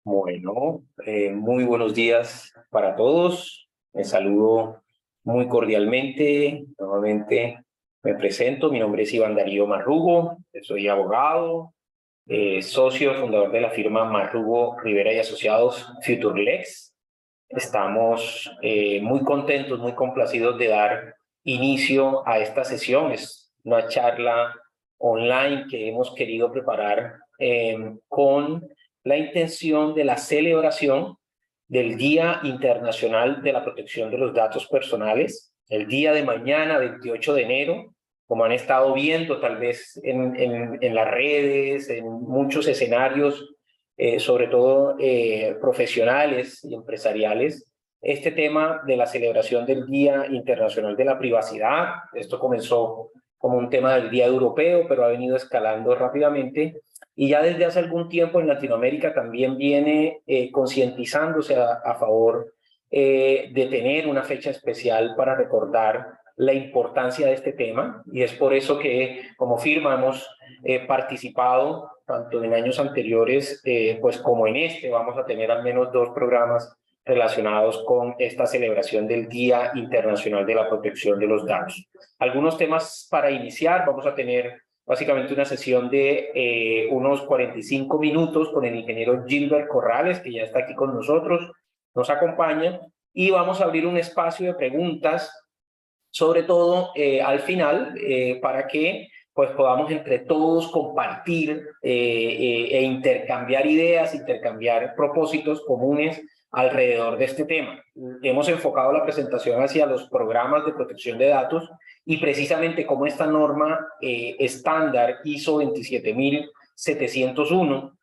Muy buenos días para todos. Me saludo muy cordialmente. Nuevamente me presento. Mi nombre es Iván Darío Marrugo. Soy abogado, socio fundador de la firma Marrugo Rivera y Asociados FutureLex. Estamos muy contentos, muy complacidos de dar inicio a esta sesión. Es una charla online que hemos querido preparar con la intención de la celebración del Día Internacional de la Protección de los Datos Personales, el día de mañana, 28 de enero, como han estado viendo tal vez en las redes, en muchos escenarios, sobre todo profesionales y empresariales, este tema de la celebración del Día Internacional de la Privacidad. Esto comenzó como un tema del Día Europeo, pero ha venido escalando rápidamente, y ya desde hace algún tiempo en Latinoamérica también viene concientizándose a favor de tener una fecha especial para recordar la importancia de este tema, y es por eso que como firma hemos participado tanto en años anteriores pues como en este. Vamos a tener al menos 2 programas relacionados con esta celebración del Día Internacional de la Protección de los Datos. Algunos temas para iniciar: vamos a tener básicamente una sesión de unos 45 minutos con el ingeniero Gilbert Corrales, que ya está aquí con nosotros, nos acompaña, y vamos a abrir un espacio de preguntas, sobre todo al final, para que pues podamos entre todos compartir e intercambiar ideas, intercambiar propósitos comunes alrededor de este tema. Hemos enfocado la presentación hacia los programas de protección de datos y precisamente cómo esta norma estándar ISO 27701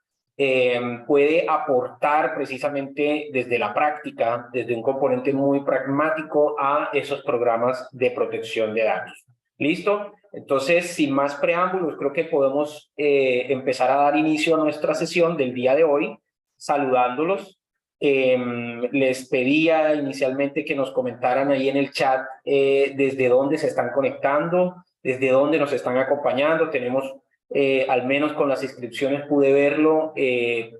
puede aportar precisamente desde la práctica, desde un componente muy pragmático, a esos programas de protección de datos. ¿Listo? Entonces, sin más preámbulos, creo que podemos empezar a dar inicio a nuestra sesión del día de hoy, saludándolos. Les pedía inicialmente que nos comentaran ahí en el chat desde dónde se están conectando, desde dónde nos están acompañando. Tenemos al menos con las inscripciones pude verlo,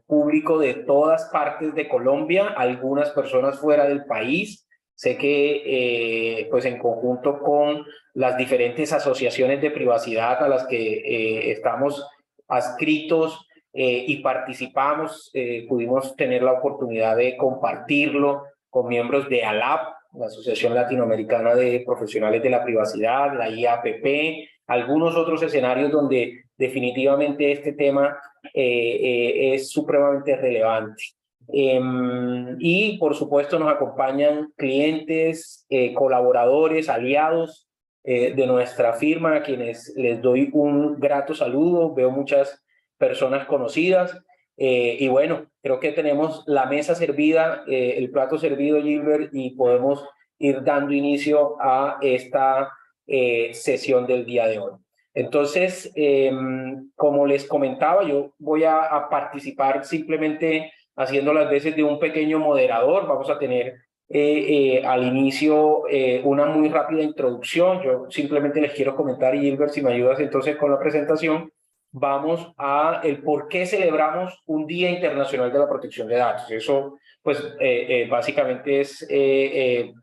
público de todas partes de Colombia, algunas personas fuera del país. Sé que pues en conjunto con las diferentes asociaciones de privacidad a las que estamos adscritos y participamos, pudimos tener la oportunidad de compartirlo con miembros de ALAP, la Asociación Latinoamericana de Profesionales de la Privacidad, la IAPP, algunos otros escenarios donde definitivamente este tema es supremamente relevante. Y por supuesto nos acompañan clientes, colaboradores, aliados de nuestra firma, a quienes les doy un grato saludo. Veo muchas personas conocidas y bueno, creo que tenemos la mesa servida, el plato servido, Gilbert, y podemos ir dando inicio a esta sesión del día de hoy. Entonces, como les comentaba, yo voy a participar simplemente haciendo las veces de un pequeño moderador. Vamos a tener al inicio una muy rápida introducción. Yo simplemente les quiero comentar, y Gilbert, si me ayudas entonces con la presentación, vamos a el por qué celebramos un Día Internacional de la Protección de Datos. Eso, pues, básicamente es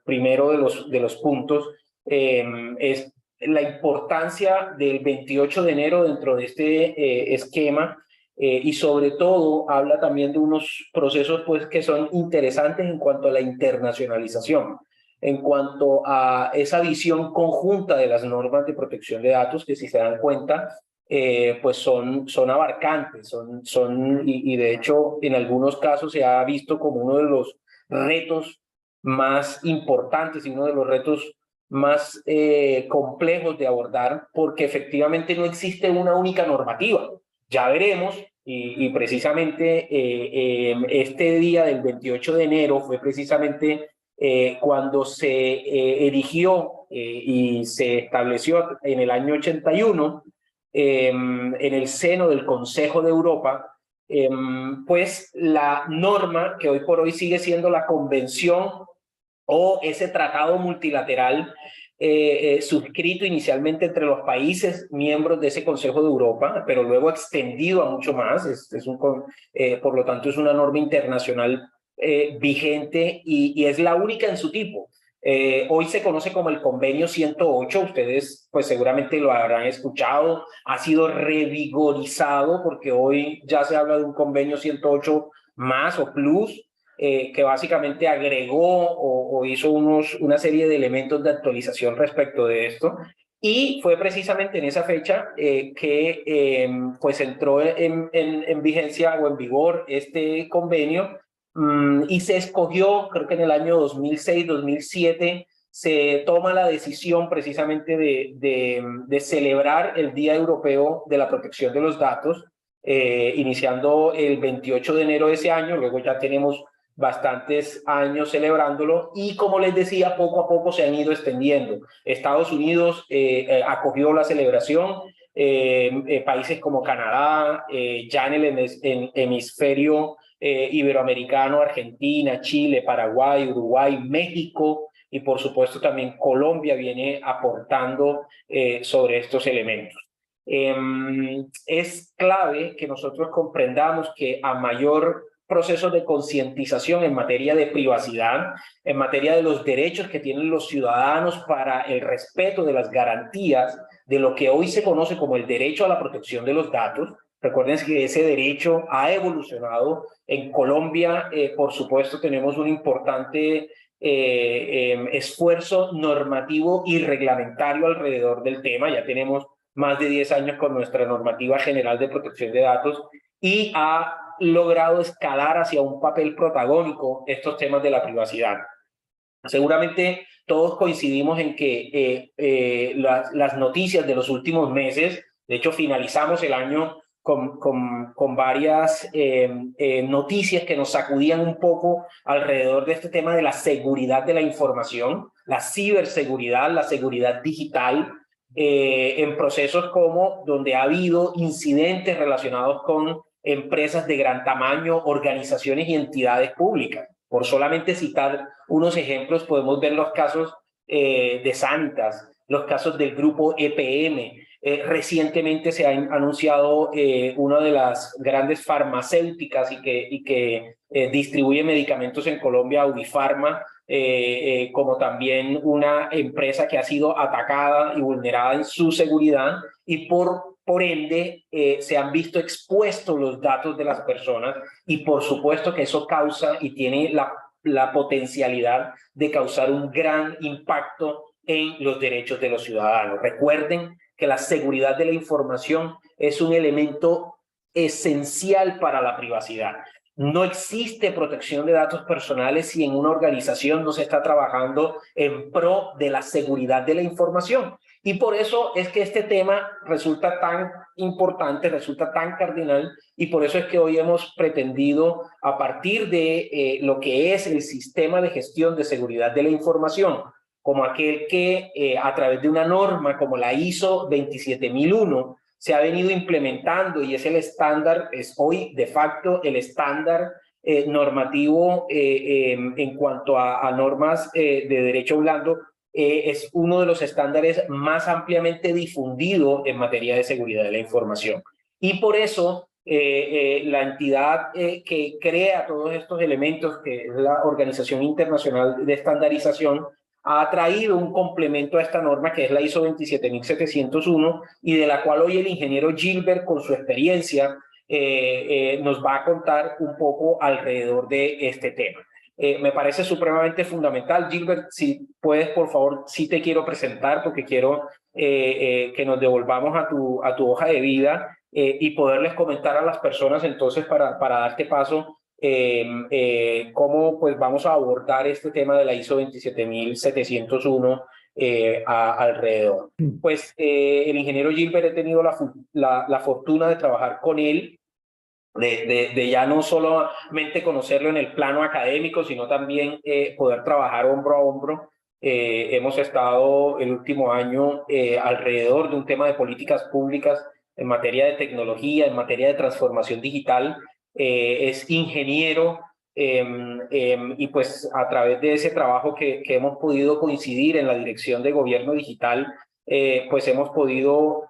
primero de los puntos, es la importancia del 28 de enero dentro de este esquema, y sobre todo habla también de unos procesos pues que son interesantes en cuanto a la internacionalización, en cuanto a esa visión conjunta de las normas de protección de datos, que si se dan cuenta pues son abarcantes, y de hecho en algunos casos se ha visto como uno de los retos más importantes y uno de los retos más complejos de abordar, porque efectivamente no existe una única normativa. Ya veremos, y precisamente este día del 28 de enero fue precisamente cuando se erigió y se estableció en el año 81 en el seno del Consejo de Europa, pues la norma que hoy por hoy sigue siendo la Convención o ese tratado multilateral suscrito inicialmente entre los países miembros de ese Consejo de Europa, pero luego extendido a mucho más. Por lo tanto, es una norma internacional vigente y es la única en su tipo. Hoy se conoce como el Convenio 108, ustedes pues seguramente lo habrán escuchado, ha sido revigorizado porque hoy ya se habla de un Convenio 108 más o plus, que básicamente agregó o hizo una serie de elementos de actualización respecto de esto. Y fue precisamente en esa fecha que pues entró en vigencia o en vigor este convenio y se escogió, creo que en el año 2006, 2007, se toma la decisión precisamente de celebrar el Día Europeo de la Protección de los Datos, iniciando el 28 de enero de ese año. Luego ya tenemos bastantes años celebrándolo y, como les decía, poco a poco se han ido extendiendo. Estados Unidos acogió la celebración, países como Canadá, ya en el hemisferio iberoamericano, Argentina, Chile, Paraguay, Uruguay, México y por supuesto también Colombia viene aportando sobre estos elementos. Es clave que nosotros comprendamos que a mayor procesos de concientización en materia de privacidad, en materia de los derechos que tienen los ciudadanos para el respeto de las garantías de lo que hoy se conoce como el derecho a la protección de los datos. Recuerden que ese derecho ha evolucionado. En Colombia, por supuesto, tenemos un importante esfuerzo normativo y reglamentario alrededor del tema. Ya tenemos más de 10 años con nuestra normativa general de protección de datos y ha logrado escalar hacia un papel protagónico estos temas de la privacidad. Seguramente todos coincidimos en que las noticias de los últimos meses, de hecho finalizamos el año con varias noticias que nos sacudían un poco alrededor de este tema de la seguridad de la información, la ciberseguridad, la seguridad digital, en procesos como donde ha habido incidentes relacionados con empresas de gran tamaño, organizaciones y entidades públicas. Por solamente citar unos ejemplos, podemos ver los casos de Sanitas, los casos del grupo EPM. Recientemente se ha anunciado una de las grandes farmacéuticas y que distribuye medicamentos en Colombia, Audifarma, como también una empresa que ha sido atacada y vulnerada en su seguridad y por ende se han visto expuestos los datos de las personas y por supuesto que eso causa y tiene la potencialidad de causar un gran impacto en los derechos de los ciudadanos. Recuerden que la seguridad de la información es un elemento esencial para la privacidad. No existe protección de datos personales si en una organización no se está trabajando en pro de la seguridad de la información. Y por eso es que este tema resulta tan importante, resulta tan cardinal, y por eso es que hoy hemos pretendido, a partir de lo que es el sistema de gestión de seguridad de la información, como aquel que a través de una norma como la ISO 27001 se ha venido implementando y es el estándar, es hoy de facto el estándar normativo en cuanto a normas de derecho blando, es uno de los estándares más ampliamente difundido en materia de seguridad de la información. Y por eso la entidad que crea todos estos elementos, que es la Organización Internacional de Estandarización, ha traído un complemento a esta norma que es la ISO 27701 y de la cual hoy el ingeniero Gilbert con su experiencia nos va a contar un poco alrededor de este tema. Me parece supremamente fundamental. Gilbert, si puedes, por favor, sí te quiero presentar porque quiero que nos devolvamos a tu hoja de vida y poderles comentar a las personas entonces para darte paso cómo pues vamos a abordar este tema de la ISO 27701 alrededor. Pues el ingeniero Gilbert, he tenido la fortuna de trabajar con él, de ya no solamente conocerlo en el plano académico, sino también poder trabajar hombro a hombro. Hemos estado el último año alrededor de un tema de políticas públicas en materia de tecnología, en materia de transformación digital. Es ingeniero y pues a través de ese trabajo que hemos podido coincidir en la Dirección de Gobierno Digital, pues hemos podido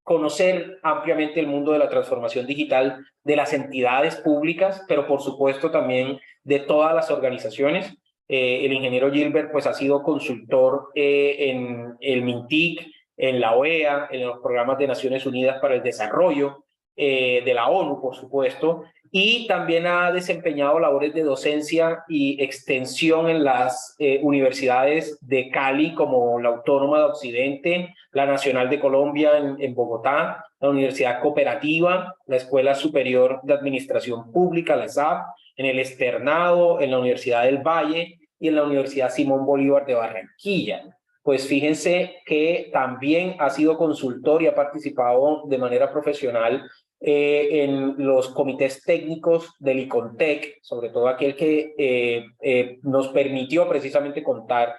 conocer ampliamente el mundo de la transformación digital de las entidades públicas, pero por supuesto también de todas las organizaciones. El ingeniero Gilbert pues ha sido consultor en el MINTIC, en la OEA, en los programas de Naciones Unidas para el Desarrollo, de la ONU, por supuesto, y también ha desempeñado labores de docencia y extensión en las universidades de Cali, como la Autónoma de Occidente, la Nacional de Colombia en Bogotá, la Universidad Cooperativa, la Escuela Superior de Administración Pública, la SAP, en el Externado, en la Universidad del Valle y en la Universidad Simón Bolívar de Barranquilla. Pues fíjense que también ha sido consultor y ha participado de manera profesional en los comités técnicos del ICONTEC, sobre todo aquel que nos permitió precisamente contar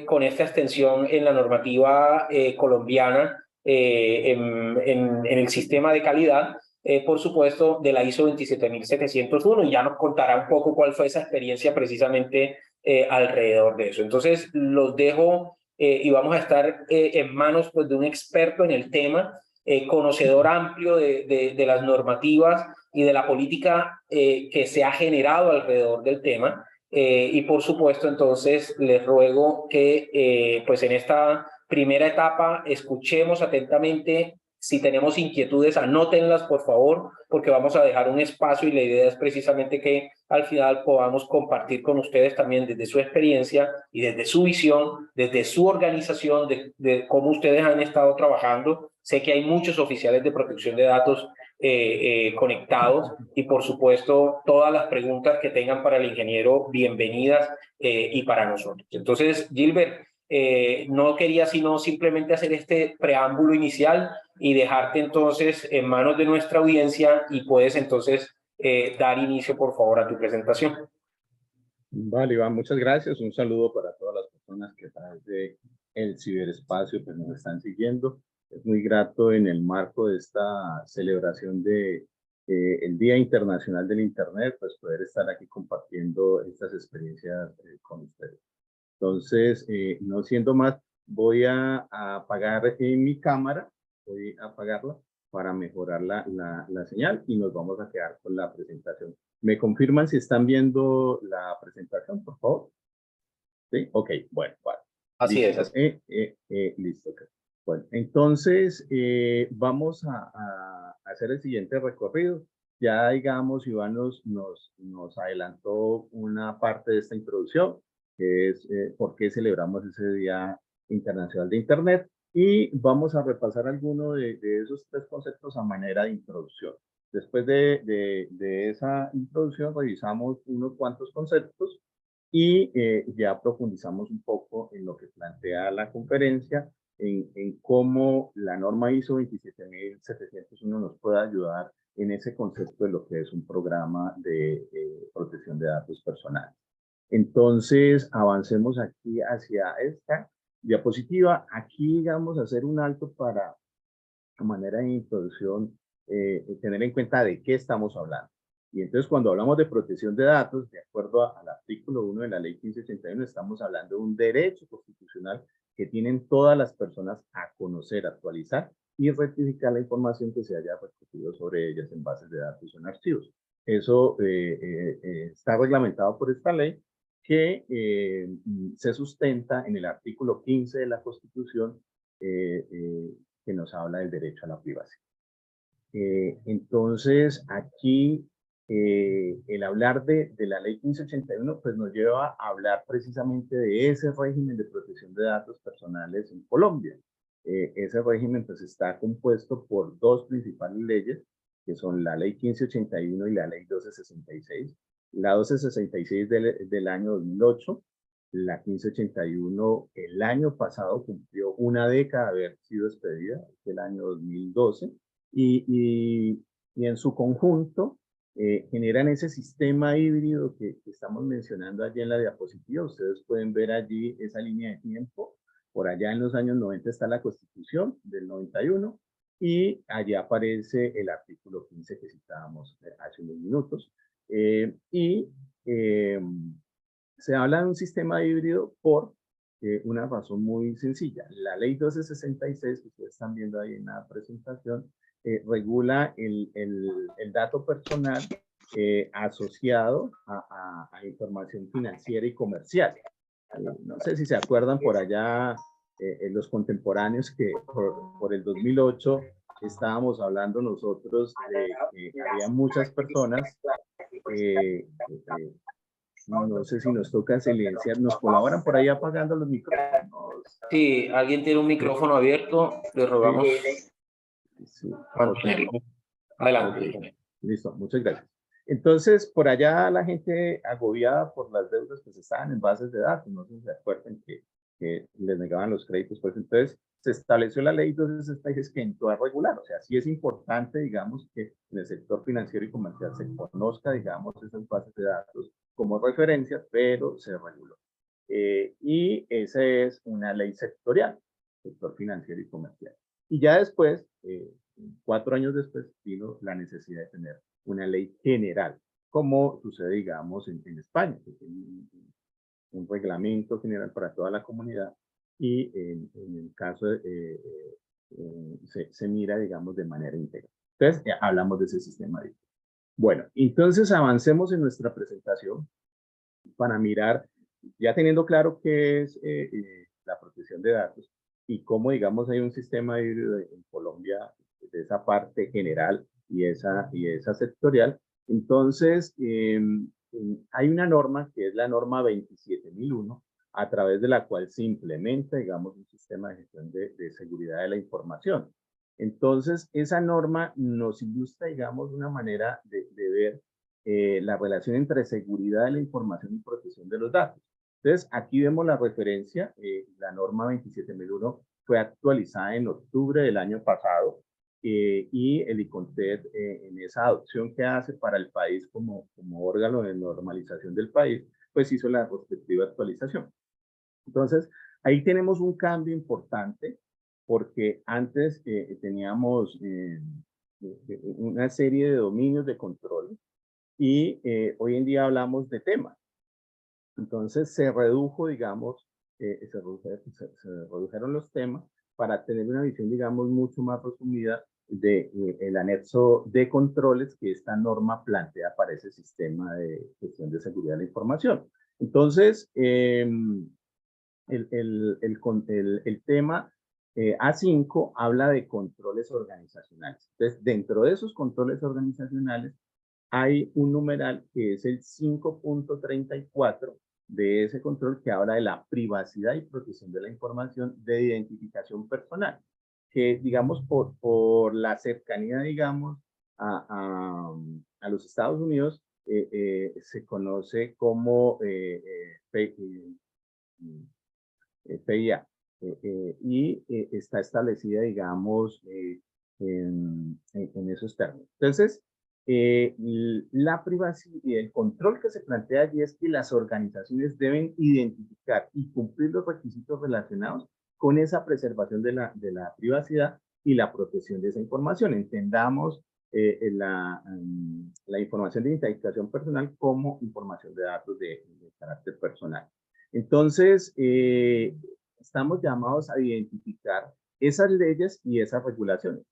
con esta extensión en la normativa colombiana en el sistema de calidad, por supuesto, de la ISO 27701, y ya nos contará un poco cuál fue esa experiencia precisamente alrededor de eso. Entonces, los dejo y vamos a estar en manos pues, de un experto en el tema, conocedor amplio de las normativas y de la política que se ha generado alrededor del tema. Y por supuesto, entonces, les ruego que pues en esta primera etapa escuchemos atentamente. Si tenemos inquietudes, anótenlas, por favor, porque vamos a dejar un espacio y la idea es precisamente que al final podamos compartir con ustedes también desde su experiencia y desde su visión, desde su organización, de cómo ustedes han estado trabajando. Sé que hay muchos oficiales de protección de datos conectados y, por supuesto, todas las preguntas que tengan para el ingeniero, bienvenidas y para nosotros. Entonces, Gilbert, no quería sino simplemente hacer este preámbulo inicial y dejarte entonces en manos de nuestra audiencia y puedes entonces dar inicio, por favor, a tu presentación. Vale, Iván, muchas gracias. Un saludo para todas las personas que a través de el ciberespacio pues, nos están siguiendo. Es muy grato en el marco de esta celebración de el Día Internacional del Internet, pues poder estar aquí compartiendo estas experiencias con ustedes. Entonces, no siendo más, voy a apagar mi cámara, voy a apagarla para mejorar la señal y nos vamos a quedar con la presentación. ¿Me confirman si están viendo la presentación, por favor? ¿Sí? Ok, bueno, vale. Así listo. es. Listo. Okay. Bueno, entonces vamos a hacer el siguiente recorrido. Ya, digamos, Iván nos adelantó una parte de esta introducción, que es por qué celebramos ese Día Internacional de Internet, y vamos a repasar algunos de esos tres conceptos a manera de introducción. Después de esa introducción, revisamos unos cuantos conceptos y ya profundizamos un poco en lo que plantea la conferencia, en cómo la norma ISO 27701 nos puede ayudar en ese concepto de lo que es un programa de protección de datos personales. Entonces, avancemos aquí hacia esta diapositiva. Aquí, digamos, hacer un alto para, a manera de introducción, tener en cuenta de qué estamos hablando. Y entonces, cuando hablamos de protección de datos, de acuerdo al artículo 1 de la ley 1581, estamos hablando de un derecho constitucional que tienen todas las personas a conocer, actualizar y rectificar la información que se haya recogido sobre ellas en bases de datos o en archivos. Eso está reglamentado por esta ley que se sustenta en el artículo 15 de la Constitución que nos habla del derecho a la privacidad. Entonces, aquí el hablar de la ley 1581 pues nos lleva a hablar precisamente de ese régimen de protección de datos personales en Colombia. Ese régimen pues está compuesto por dos principales leyes, que son la ley 1581 y la ley 1266. La 1266 del año 2008, la 1581 el año pasado cumplió una década de haber sido expedida, el año 2012, y en su conjunto generan ese sistema híbrido que estamos mencionando allí en la diapositiva. Ustedes pueden ver allí esa línea de tiempo. Por allá en los años 90 está la Constitución del 91 y allí aparece el artículo 15 que citábamos hace unos minutos. Y se habla de un sistema híbrido por una razón muy sencilla. La ley 1266, que ustedes están viendo ahí en la presentación, regula el dato personal asociado a información financiera y comercial. No sé si se acuerdan por allá los contemporáneos que por el 2008 estábamos hablando nosotros de que había muchas personas no sé si nos toca silenciar, nos colaboran por ahí apagando los micrófonos. Si alguien tiene un micrófono abierto, le rogamos Sí, mantenerlo. Adelante. okay. Listo, muchas gracias. Entonces, por allá la gente agobiada por las deudas que se estaban en bases de datos, no sé si se acuerdan que les negaban los créditos, pues entonces se estableció la ley 266 que entró a regular, o sea, sí es importante, digamos, que en el sector financiero y comercial se conozca, digamos, esas bases de datos como referencias, pero se reguló. Y esa es una ley sectorial, sector financiero y comercial. Y ya después, 4 años después, vino la necesidad de tener una ley general, como sucede, digamos, en España, que tiene un reglamento general para toda la comunidad y en el caso se mira, digamos, de manera integral. Entonces, hablamos de ese sistema. Bueno, entonces avancemos en nuestra presentación para mirar, ya teniendo claro qué es la protección de datos y cómo, digamos, hay un sistema híbrido en Colombia de esa parte general y esa sectorial. Entonces, hay una norma que es la norma 27001, a través de la cual se implementa, digamos, un sistema de gestión de seguridad de la información. Entonces, esa norma nos ilustra, digamos, una manera de ver la relación entre seguridad de la información y protección de los datos. Entonces, aquí vemos la referencia, la norma 27001 fue actualizada en octubre del año pasado y el ICONTED en esa adopción que hace para el país como órgano de normalización del país, pues hizo la respectiva actualización. Entonces, ahí tenemos un cambio importante porque antes teníamos una serie de dominios de control y hoy en día hablamos de temas. Entonces se redujo, digamos, se redujeron los temas para tener una visión, digamos, mucho más resumida de el anexo de controles que esta norma plantea para ese sistema de gestión de seguridad de la información. Entonces, el tema A5 habla de controles organizacionales. Entonces, dentro de esos controles organizacionales, hay un numeral que es el 5.34 de ese control que habla de la privacidad y protección de la información de identificación personal, que digamos por la cercanía, digamos, a los Estados Unidos, se conoce como PIA, y está establecida, digamos, en esos términos. Entonces, la privacidad y el control que se plantea allí es que las organizaciones deben identificar y cumplir los requisitos relacionados con esa preservación de la privacidad y la protección de esa información. Entendamos la información de identificación personal como información de datos de carácter personal. Entonces, estamos llamados a identificar esas leyes y esas regulaciones.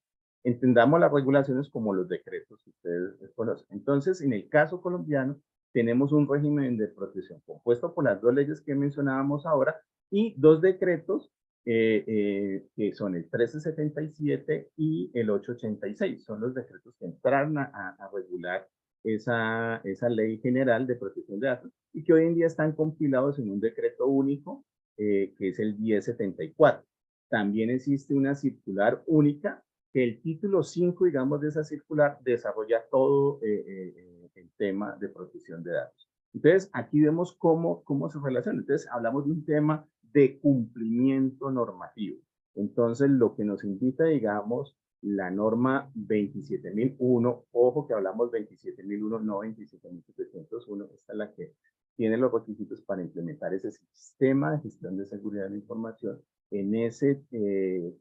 Entendamos las regulaciones como los decretos que ustedes conocen. Entonces, en el caso colombiano, tenemos un régimen de protección compuesto por las 2 leyes que mencionábamos ahora y 2 decretos que son el 1377 y el 886. Son los decretos que entraron a regular esa ley general de protección de datos y que hoy en día están compilados en un decreto único que es el 1074. También existe una circular única que el título 5, digamos, de esa circular desarrolla todo el tema de protección de datos. Entonces, aquí vemos cómo se relaciona. Entonces, hablamos de un tema de cumplimiento normativo. Entonces, lo que nos invita, digamos, la norma 27001, ojo que hablamos 27001, no 27701, esta es la que tiene los requisitos para implementar ese sistema de gestión de seguridad de la información en ese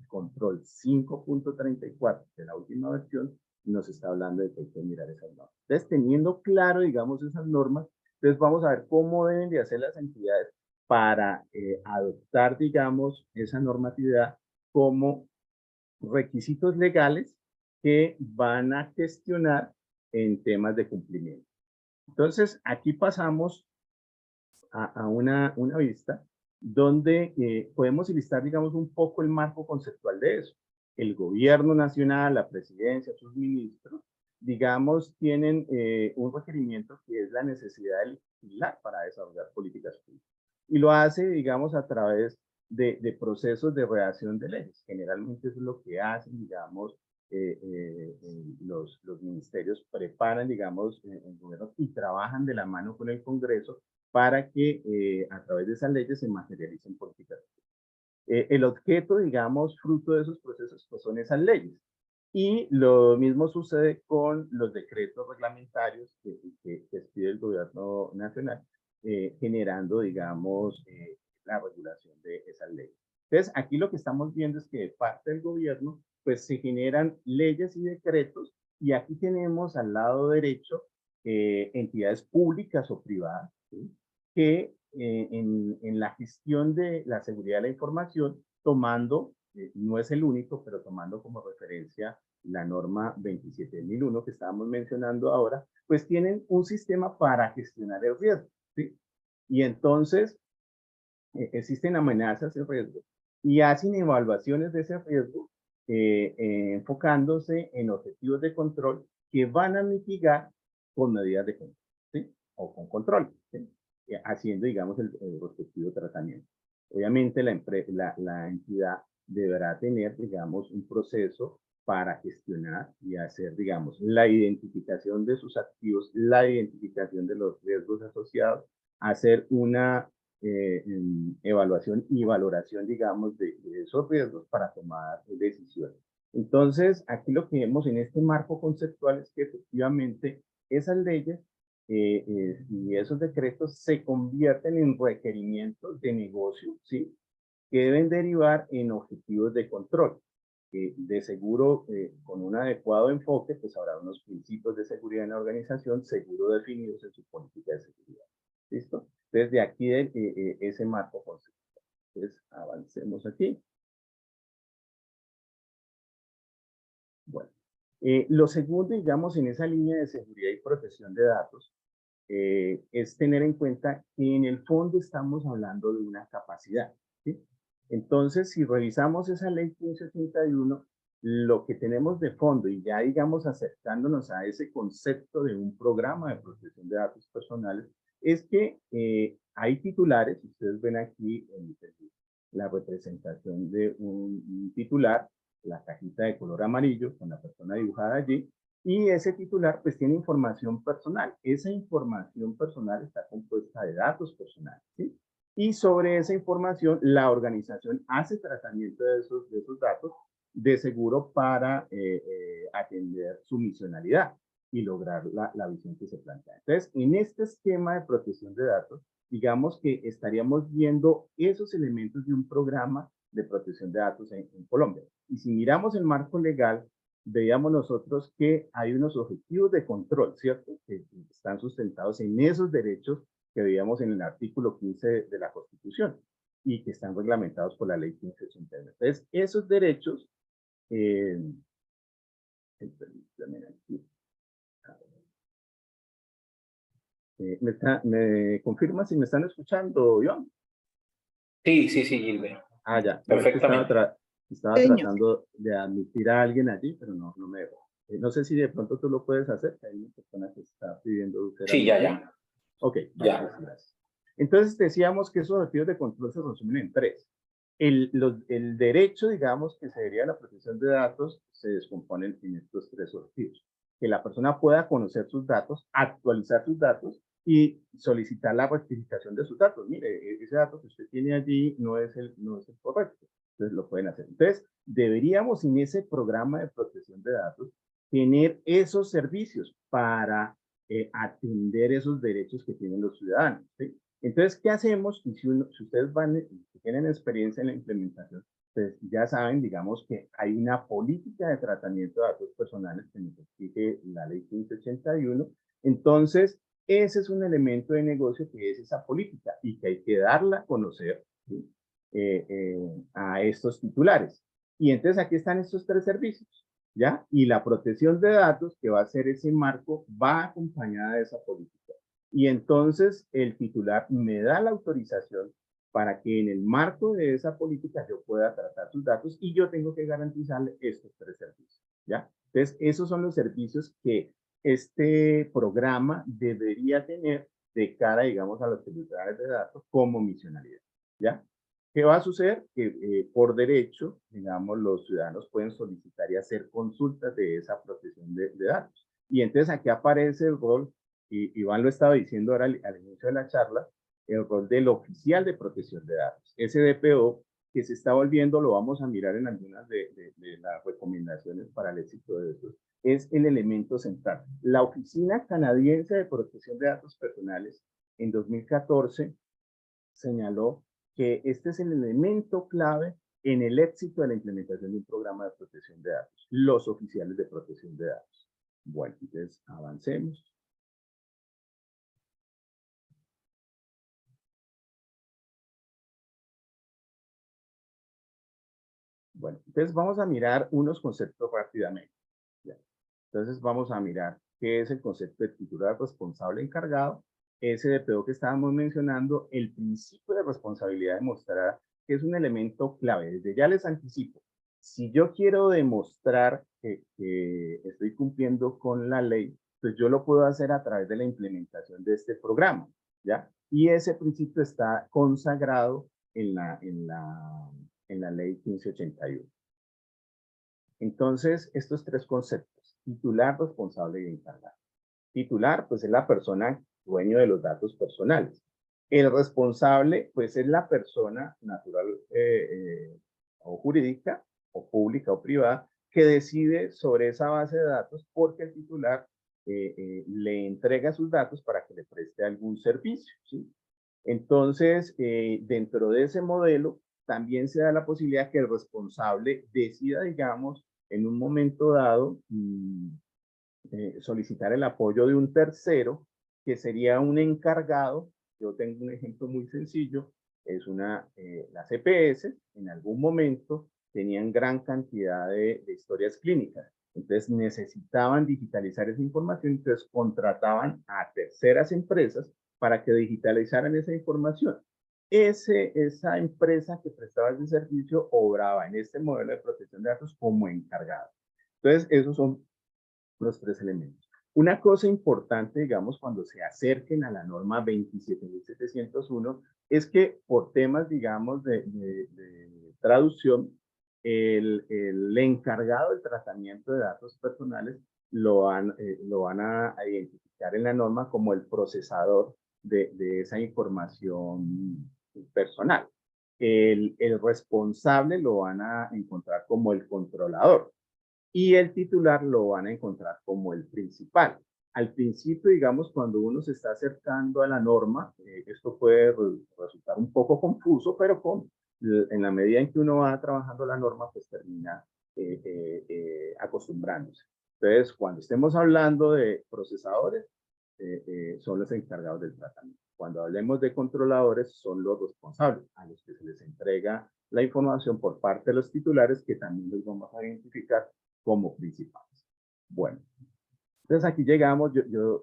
control 5.34 de la última versión, nos está hablando de que hay que mirar esas normas. Entonces, teniendo claro, digamos, esas normas, entonces vamos a ver cómo deben de hacer las entidades para adoptar, digamos, esa normatividad como requisitos legales que van a gestionar en temas de cumplimiento. Entonces, aquí pasamos a una vista donde podemos ilustrar, digamos, un poco el marco conceptual de eso. El gobierno nacional, la presidencia, sus ministros, digamos, tienen un requerimiento que es la necesidad de legislar para desarrollar políticas públicas. Y lo hace, digamos, a través de procesos de redacción de leyes. Generalmente eso es lo que hacen, digamos, los ministerios preparan, digamos, el gobierno y trabajan de la mano con el Congreso para que a través de esas leyes se materialicen políticas. El objeto, digamos, fruto de esos procesos, pues son esas leyes. Y lo mismo sucede con los decretos reglamentarios que expide el gobierno nacional, generando, digamos, la regulación de esas leyes. Entonces, aquí lo que estamos viendo es que de parte del gobierno, pues se generan leyes y decretos, y aquí tenemos al lado derecho entidades públicas o privadas, ¿sí?, que en la gestión de la seguridad de la información, tomando, no es el único, pero tomando como referencia la norma 27001 que estábamos mencionando ahora, pues tienen un sistema para gestionar el riesgo, ¿sí? Y entonces existen amenazas de riesgo y hacen evaluaciones de ese riesgo enfocándose en objetivos de control que van a mitigar con medidas de control, ¿sí?, o con control, ¿sí?, haciendo, digamos, el respectivo tratamiento. Obviamente la entidad deberá tener, digamos, un proceso para gestionar y hacer, digamos, la identificación de sus activos, la identificación de los riesgos asociados, hacer una evaluación y valoración, digamos, de esos riesgos para tomar decisiones. Entonces, aquí lo que vemos en este marco conceptual es que efectivamente esas leyes y esos decretos se convierten en requerimientos de negocio, ¿sí?, que deben derivar en objetivos de control. De seguro, con un adecuado enfoque, pues habrá unos principios de seguridad en la organización seguro definidos en su política de seguridad. ¿Listo? Entonces, de aquí ese marco conceptual. Entonces, avancemos aquí. Bueno, lo segundo, digamos, en esa línea de seguridad y protección de datos, es tener en cuenta que en el fondo estamos hablando de una capacidad, ¿sí? Entonces, si revisamos esa ley 1581, lo que tenemos de fondo, y ya digamos acercándonos a ese concepto de un programa de protección de datos personales, es que hay titulares, ustedes ven aquí la representación de un titular, la cajita de color amarillo con la persona dibujada allí, y ese titular pues tiene información personal. Esa información personal está compuesta de datos personales, ¿sí? Y sobre esa información la organización hace tratamiento de esos datos de seguro para atender su misionalidad y lograr la visión que se plantea. Entonces, en este esquema de protección de datos, digamos que estaríamos viendo esos elementos de un programa de protección de datos en Colombia. Y si miramos el marco legal, veíamos nosotros que hay unos objetivos de control, ¿cierto?, que están sustentados en esos derechos que veíamos en el artículo 15 de la Constitución y que están reglamentados por la ley 1581. Entonces, esos derechos, ¿me confirma si me están escuchando, Iván? Sí, sí, sí, Gilbert. Ah, ya. No, es que Perfectamente. estaba tratando de admitir a alguien allí, pero no me dejó. No sé si de pronto tú lo puedes hacer, que hay una persona que está pidiendo ser Sí, ya, admitida. ya. Ok, Ya. vale, gracias. Entonces decíamos que esos objetivos de control se resumen en tres. El derecho, digamos, que se deriva de la protección de datos, se descomponen en estos tres objetivos. Que la persona pueda conocer sus datos, actualizar sus datos y solicitar la rectificación de sus datos. Mire, ese dato que usted tiene allí no es el correcto. Entonces lo pueden hacer. Entonces, deberíamos en ese programa de protección de datos tener esos servicios para atender esos derechos que tienen los ciudadanos, ¿sí? Entonces, ¿qué hacemos? Y si ustedes si tienen experiencia en la implementación, pues ya saben, digamos, que hay una política de tratamiento de datos personales que nos exige la ley 1581. Entonces, ese es un elemento de negocio que es esa política y que hay que darla a conocer, ¿sí? A estos titulares. Y entonces aquí están estos tres servicios, ¿ya? Y la protección de datos, que va a ser ese marco, va acompañada de esa política. Y entonces el titular me da la autorización para que en el marco de esa política yo pueda tratar sus datos y yo tengo que garantizarle estos tres servicios, ¿ya? Entonces, esos son los servicios que este programa debería tener de cara, digamos, a los titulares de datos como misionalidad, ¿ya? ¿Qué va a suceder? Que por derecho, digamos, los ciudadanos pueden solicitar y hacer consultas de esa protección de datos. Y entonces aquí aparece el rol, y Iván lo estaba diciendo ahora al inicio de la charla, el rol del oficial de protección de datos. Ese DPO que se está volviendo, lo vamos a mirar en algunas de las recomendaciones para el éxito de estos, es el elemento central. La Oficina Canadiense de Protección de Datos Personales en 2014 señaló que este es el elemento clave en el éxito de la implementación de un programa de protección de datos, los oficiales de protección de datos. Bueno, entonces avancemos. Bueno, entonces vamos a mirar unos conceptos rápidamente. ¿Ya? Entonces vamos a mirar qué es el concepto de titular responsable encargado, ese DPO que estábamos mencionando, el principio de responsabilidad demostrada, que es un elemento clave. Desde ya les anticipo, si yo quiero demostrar que estoy cumpliendo con la ley, pues yo lo puedo hacer a través de la implementación de este programa, ¿ya? Y ese principio está consagrado en la ley 1581. Entonces, estos tres conceptos, titular, responsable y encargado. Titular, pues es la persona dueño de los datos personales. El responsable, pues es la persona natural o jurídica, o pública o privada, que decide sobre esa base de datos porque el titular le entrega sus datos para que le preste algún servicio, ¿sí? Entonces, dentro de ese modelo, también se da la posibilidad que el responsable decida, digamos, en un momento dado, solicitar el apoyo de un tercero, que sería un encargado. Yo tengo un ejemplo muy sencillo, es las EPS, en algún momento tenían gran cantidad de historias clínicas, entonces necesitaban digitalizar esa información, entonces contrataban a terceras empresas para que digitalizaran esa información. Esa empresa que prestaba ese servicio obraba en este modelo de protección de datos como encargado. Entonces, esos son los tres elementos. Una cosa importante, digamos, cuando se acerquen a la norma 27.701, es que por temas, digamos, de traducción, el encargado del tratamiento de datos personales lo van a identificar en la norma como el procesador de esa información personal. El responsable lo van a encontrar como el controlador y el titular lo van a encontrar como el principal. Al principio, digamos, cuando uno se está acercando a la norma, esto puede resultar un poco confuso, pero en la medida en que uno va trabajando la norma, pues termina acostumbrándose. Entonces, cuando estemos hablando de procesadores, son los encargados del tratamiento. Cuando hablemos de controladores, son los responsables, a los que se les entrega la información por parte de los titulares, que también los vamos a identificar como principales. Bueno, entonces aquí llegamos, yo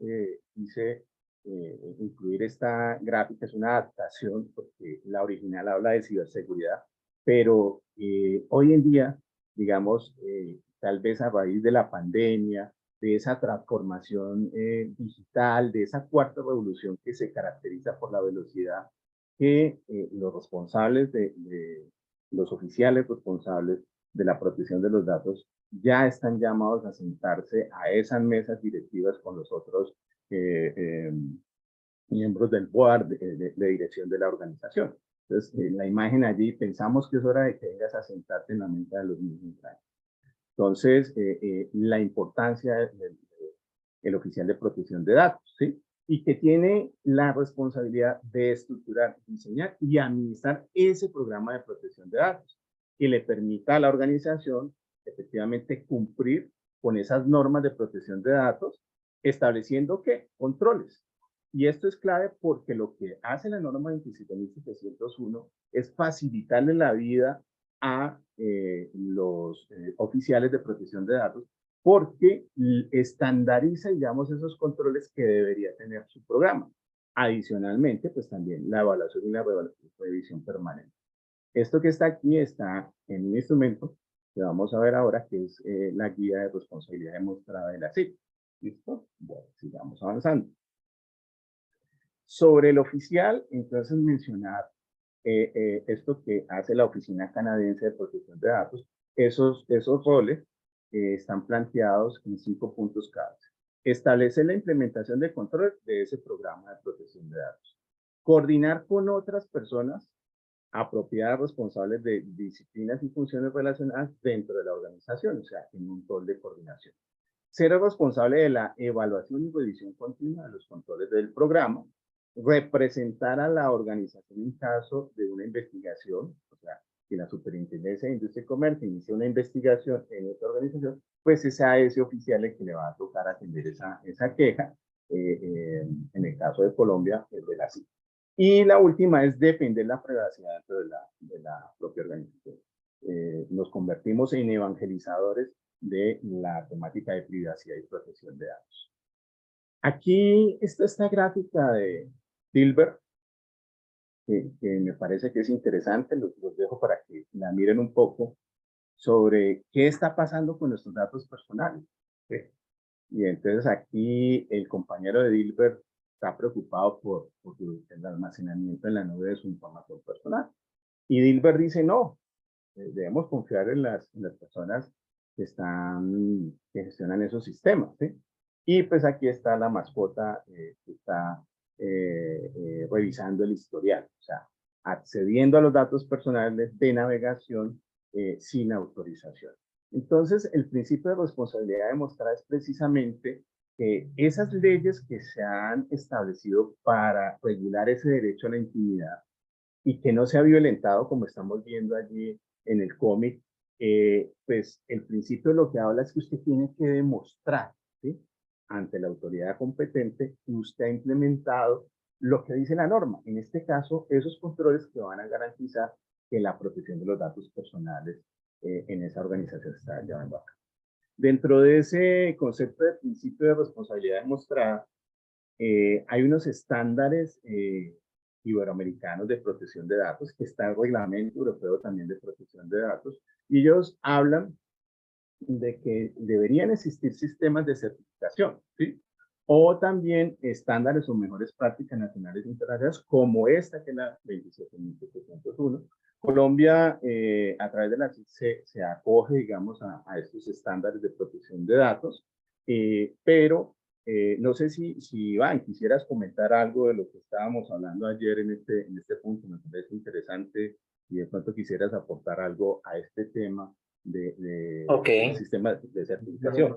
quise incluir esta gráfica, es una adaptación, porque la original habla de ciberseguridad, pero hoy en día, digamos, tal vez a raíz de la pandemia, de esa transformación digital, de esa cuarta revolución que se caracteriza por la velocidad, que los responsables los oficiales responsables de la protección de los datos ya están llamados a sentarse a esas mesas directivas con los otros miembros del board de dirección de la organización. Entonces, la imagen allí, pensamos que es hora de que vengas a sentarte en la mesa de los mismos años. Entonces, la importancia del oficial de protección de datos, ¿sí? y que tiene la responsabilidad de estructurar, diseñar y administrar ese programa de protección de datos, que le permita a la organización efectivamente cumplir con esas normas de protección de datos, estableciendo ¿qué? Controles. Y esto es clave porque lo que hace la norma 27701 es facilitarle la vida a los oficiales de protección de datos, porque estandariza, digamos, esos controles que debería tener su programa. Adicionalmente, pues también la evaluación y la revisión permanente. Esto que está aquí está en un instrumento que vamos a ver ahora, que es la guía de responsabilidad demostrada de la CIP. ¿Listo? Bueno, sigamos avanzando. Sobre el oficial, entonces mencionar esto que hace la Oficina Canadiense de Protección de Datos. Esos roles están planteados en 5 puntos cada. Establecer la implementación de control de ese programa de protección de datos. Coordinar con otras personas apropiadas responsables de disciplinas y funciones relacionadas dentro de la organización, o sea, en un rol de coordinación. Ser el responsable de la evaluación y revisión continua de los controles del programa. Representar a la organización en caso de una investigación, o sea, si la Superintendencia de Industria y Comercio inicia una investigación en esta organización, pues es a ese oficial el que le va a tocar atender esa queja, en el caso de Colombia, es de la CIP. Y la última es defender la privacidad dentro de la propia organización. Nos convertimos en evangelizadores de la temática de privacidad y protección de datos. Aquí está esta gráfica de Dilbert, que me parece que es interesante, los dejo para que la miren un poco, sobre qué está pasando con nuestros datos personales. ¿Sí? Y entonces aquí el compañero de Dilbert está preocupado por el almacenamiento en la nube de su información personal. Y Dilbert dice, no, debemos confiar en las personas que gestionan esos sistemas. ¿Sí? Y pues aquí está la mascota que está revisando el historial, o sea, accediendo a los datos personales de navegación sin autorización. Entonces, el principio de responsabilidad demostrada es precisamente que esas leyes que se han establecido para regular ese derecho a la intimidad y que no se ha violentado, como estamos viendo allí en el cómic, pues el principio lo que habla es que usted tiene que demostrar, ¿sí?, ante la autoridad competente que usted ha implementado lo que dice la norma. En este caso, esos controles que van a garantizar que la protección de los datos personales en esa organización se está llevando a cabo. Dentro de ese concepto de principio de responsabilidad demostrada, hay unos estándares iberoamericanos de protección de datos, que está el reglamento europeo también de protección de datos, y ellos hablan de que deberían existir sistemas de certificación, ¿sí? O también estándares o mejores prácticas nacionales e internacionales, como esta que es la 27701. Colombia, a través de la CIC, se acoge, digamos, a estos estándares de protección de datos, pero no sé si Iván, quisieras comentar algo de lo que estábamos hablando ayer en este punto. Me parece interesante y de pronto quisieras aportar algo a este tema del sistema de certificación.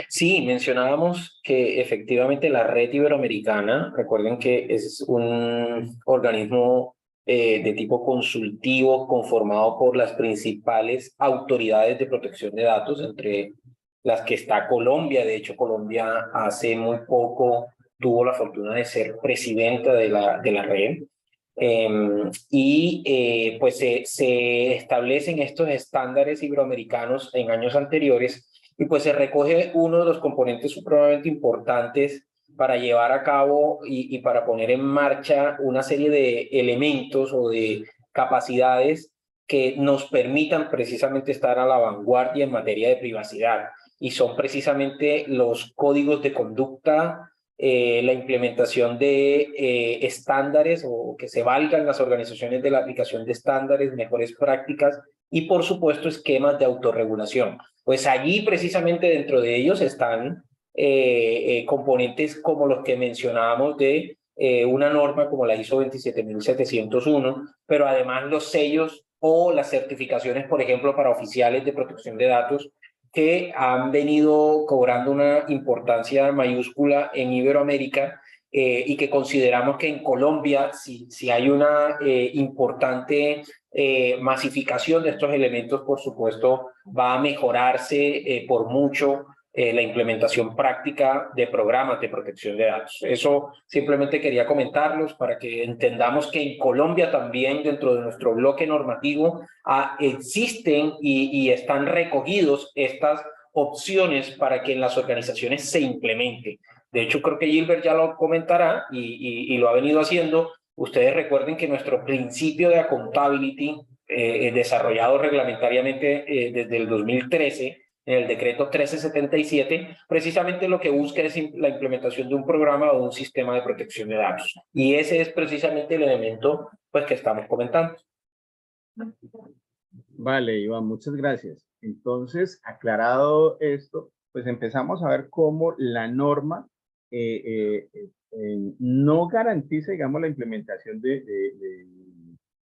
Sí, mencionábamos que efectivamente la red iberoamericana, recuerden que es un organismo de tipo consultivo conformado por las principales autoridades de protección de datos, entre las que está Colombia. De hecho, Colombia hace muy poco tuvo la fortuna de ser presidenta de la red. Pues se establecen estos estándares iberoamericanos en años anteriores, y pues se recoge uno de los componentes supremamente importantes para llevar a cabo y para poner en marcha una serie de elementos o de capacidades que nos permitan precisamente estar a la vanguardia en materia de privacidad, y son precisamente los códigos de conducta, la implementación de estándares, o que se valgan las organizaciones de la aplicación de estándares, mejores prácticas y, por supuesto, esquemas de autorregulación. Pues allí, precisamente dentro de ellos, están componentes como los que mencionábamos de una norma como la ISO 27701, pero además los sellos o las certificaciones, por ejemplo, para oficiales de protección de datos, que han venido cobrando una importancia mayúscula en Iberoamérica y que consideramos que en Colombia, si hay una importante masificación de estos elementos, por supuesto, va a mejorarse por mucho la implementación práctica de programas de protección de datos. Eso simplemente quería comentarlos para que entendamos que en Colombia también, dentro de nuestro bloque normativo, existen y están recogidos estas opciones para que en las organizaciones se implemente. De hecho, creo que Gilbert ya lo comentará y lo ha venido haciendo. Ustedes recuerden que nuestro principio de accountability, desarrollado reglamentariamente desde el 2013, en el decreto 1377, precisamente lo que busca es la implementación de un programa o un sistema de protección de datos. Y ese es precisamente el elemento pues, que estamos comentando. Vale, Iván, muchas gracias. Entonces, aclarado esto, pues empezamos a ver cómo la norma no garantiza, digamos, la implementación de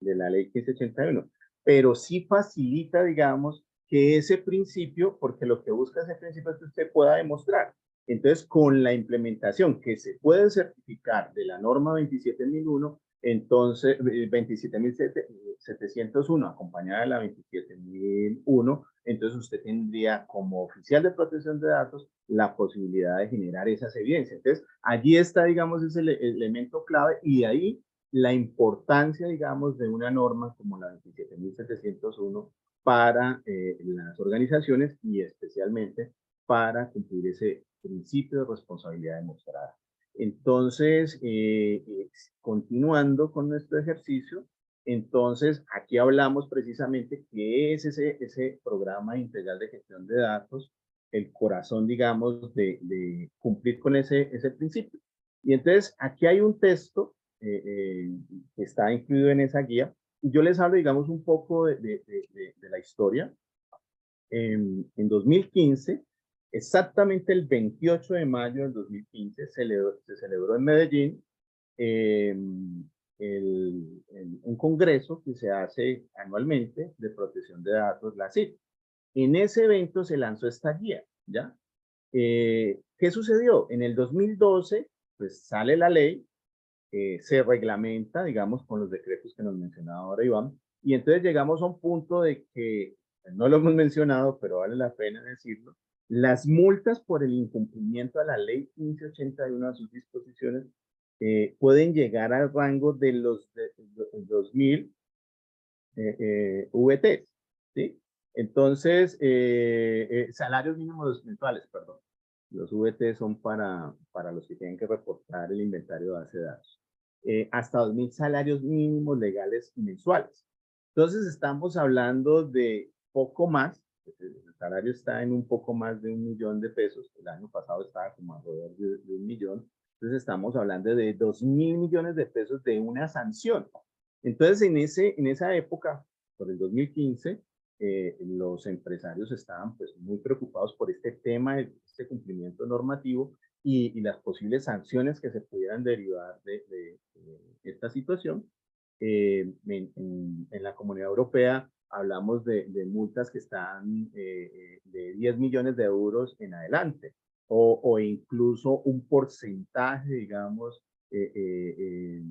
la ley 1581, pero sí facilita, digamos, que ese principio, porque lo que busca ese principio es que usted pueda demostrar. Entonces, con la implementación que se puede certificar de la norma 27001, entonces 27701 acompañada de la 27001, entonces usted tendría como oficial de protección de datos la posibilidad de generar esas evidencias. Entonces, allí está, digamos, ese elemento clave y de ahí la importancia, digamos, de una norma como la 27701 para las organizaciones y especialmente para cumplir ese principio de responsabilidad demostrada. Entonces, continuando con nuestro ejercicio, entonces aquí hablamos precisamente qué es ese programa integral de gestión de datos, el corazón, digamos, de cumplir con ese principio. Y entonces aquí hay un texto que está incluido en esa guía, y yo les hablo, digamos, un poco de la historia. En 2015, exactamente el 28 de mayo del 2015, se celebró en Medellín un congreso que se hace anualmente de protección de datos, la CIP. En ese evento se lanzó esta guía, ¿ya? ¿Qué sucedió? En el 2012, pues sale la ley, se reglamenta, digamos, con los decretos que nos mencionaba ahora Iván, y entonces llegamos a un punto de que, no lo hemos mencionado, pero vale la pena decirlo, las multas por el incumplimiento a la ley 1581 a sus disposiciones pueden llegar al rango de los 2.000 VT, ¿sí? Entonces, salarios mínimos mensuales, perdón. Los VT son para los que tienen que reportar el inventario de base de datos. Hasta 2.000 salarios mínimos legales mensuales. Entonces, estamos hablando de poco más. El salario está en un poco más de 1 millón de pesos. El año pasado estaba como alrededor de 1 millón. Entonces, estamos hablando de 2.000 millones de pesos de una sanción. Entonces, en esa época, por el 2015, los empresarios estaban pues muy preocupados por este tema, este cumplimiento normativo y las posibles sanciones que se pudieran derivar de esta situación. En la Comunidad Europea hablamos de multas que están de 10 millones de euros en adelante, o incluso un porcentaje, digamos, de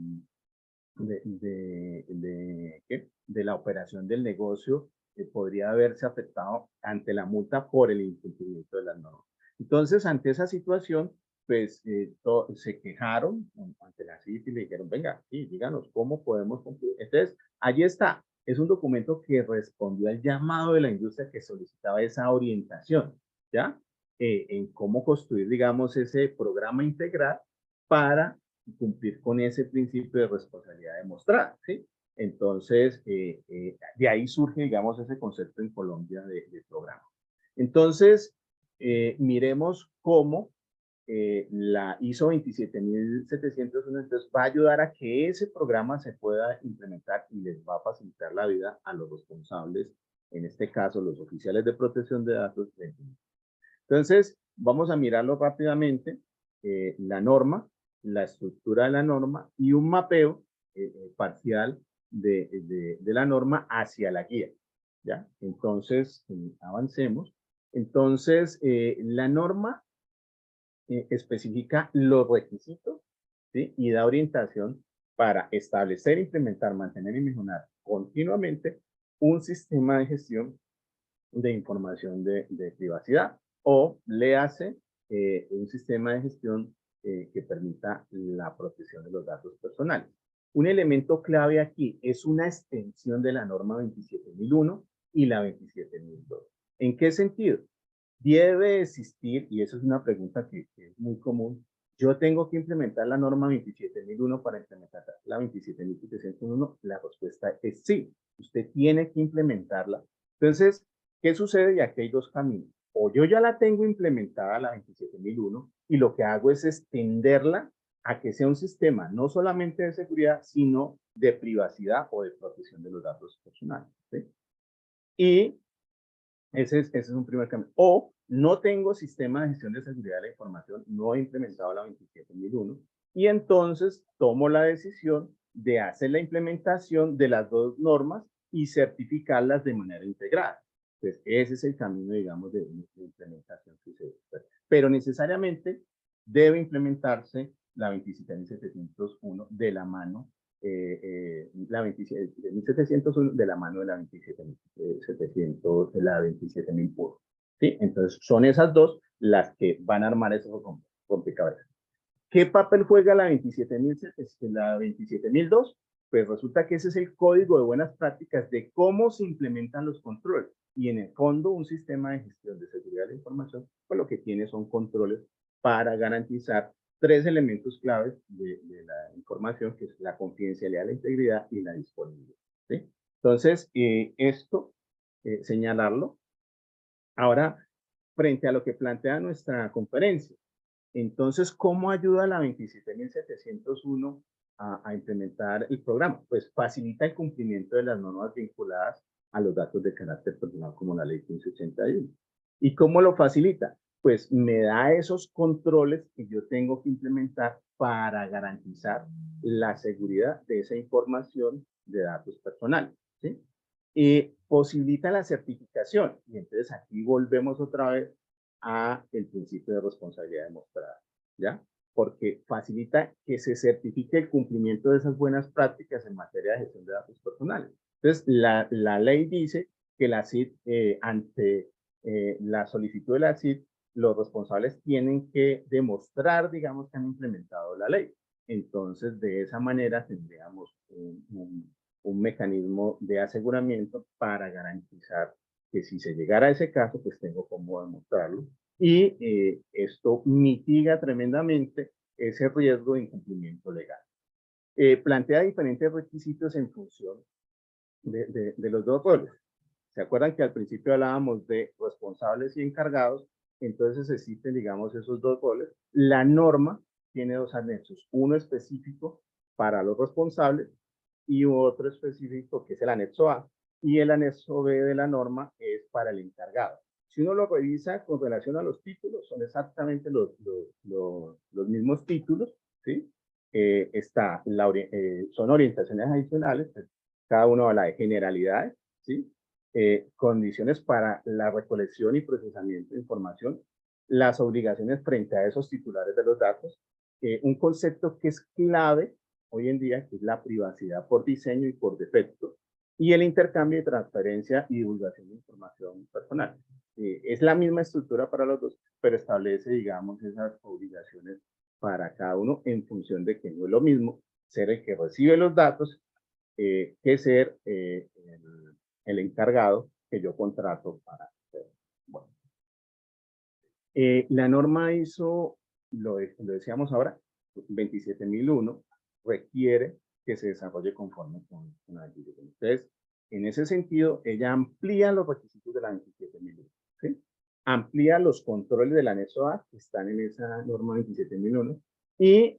la operación del negocio podría haberse afectado ante la multa por el incumplimiento de las normas. Entonces, ante esa situación, pues se quejaron ante la CIF y le dijeron, venga, sí, díganos cómo podemos cumplir. Entonces, allí está. Es un documento que respondió al llamado de la industria que solicitaba esa orientación, ¿ya? En cómo construir, digamos, ese programa integral para cumplir con ese principio de responsabilidad demostrada, ¿sí? Entonces, de ahí surge, digamos, ese concepto en Colombia de programa. Entonces, miremos cómo la ISO 27701 entonces va a ayudar a que ese programa se pueda implementar y les va a facilitar la vida a los responsables, en este caso, los oficiales de protección de datos. Entonces, vamos a mirarlo rápidamente, la norma, la estructura de la norma y un mapeo parcial de la norma hacia la guía, ¿ya? Entonces, avancemos. Entonces, la norma especifica los requisitos, ¿sí? Y da orientación para establecer, implementar, mantener y mejorar continuamente un sistema de gestión de información de privacidad, o le hace un sistema de gestión que permita la protección de los datos personales. Un elemento clave aquí es una extensión de la norma 27001 y la 27002. ¿En qué sentido? Debe existir, y eso es una pregunta que es muy común, yo tengo que implementar la norma 27001 para implementar la 27701. La respuesta es sí, usted tiene que implementarla. Entonces, ¿qué sucede? Y aquí hay dos caminos. O yo ya la tengo implementada, la 27001, y lo que hago es extenderla a que sea un sistema no solamente de seguridad, sino de privacidad o de protección de los datos personales, ¿sí? Y ese es un primer cambio. O no tengo sistema de gestión de seguridad de la información, no he implementado la 27001, y entonces tomo la decisión de hacer la implementación de las dos normas y certificarlas de manera integrada. Entonces, ese es el camino, digamos, de implementación que se debe. Pero necesariamente debe implementarse la 27701 de la mano, la 27.701 de la mano de la 27.700, de la 27.001. ¿Sí? Entonces, son esas dos las que van a armar esos rompecabezas. ¿Qué papel juega la 27.002? Pues resulta que ese es el código de buenas prácticas de cómo se implementan los controles. Y en el fondo, un sistema de gestión de seguridad de la información, pues lo que tiene son controles para garantizar tres elementos claves de la información, que es la confidencialidad, la integridad y la disponibilidad, ¿sí? Entonces, esto, señalarlo. Ahora, frente a lo que plantea nuestra conferencia, entonces, ¿cómo ayuda la 27.701 a implementar el programa? Pues facilita el cumplimiento de las normas vinculadas a los datos de carácter personal, como la ley 1581. ¿Y cómo lo facilita? Pues me da esos controles que yo tengo que implementar para garantizar la seguridad de esa información de datos personales, ¿sí? Y posibilita la certificación. Y entonces aquí volvemos otra vez a el principio de responsabilidad demostrada, ¿ya? Porque facilita que se certifique el cumplimiento de esas buenas prácticas en materia de gestión de datos personales. Entonces, la ley dice que la CID, ante la solicitud de la CID, los responsables tienen que demostrar, digamos, que han implementado la ley. Entonces, de esa manera tendríamos un mecanismo de aseguramiento para garantizar que si se llegara a ese caso, pues tengo cómo demostrarlo. Y esto mitiga tremendamente ese riesgo de incumplimiento legal. Plantea diferentes requisitos en función de los dos roles. ¿Se acuerdan que al principio hablábamos de responsables y encargados? Entonces existen, digamos, esos dos roles. La norma tiene dos anexos, uno específico para los responsables y otro específico que es el anexo A, y el anexo B de la norma es para el encargado. Si uno lo revisa con relación a los títulos, son exactamente los mismos títulos, ¿sí? Son orientaciones adicionales, pues, cada uno habla de generalidades, ¿sí? Condiciones para la recolección y procesamiento de información, las obligaciones frente a esos titulares de los datos, un concepto que es clave hoy en día, que es la privacidad por diseño y por defecto, y el intercambio de transferencia y divulgación de información personal. Es la misma estructura para los dos, pero establece, digamos, esas obligaciones para cada uno en función de que no es lo mismo ser el que recibe los datos que ser el encargado que yo contrato para hacer. Bueno. La norma ISO, lo decíamos ahora, 27001, requiere que se desarrolle conforme con la 27001. Entonces, en ese sentido, ella amplía los requisitos de la 27001, ¿sí? Amplía los controles del anexo A que están en esa norma 27001 y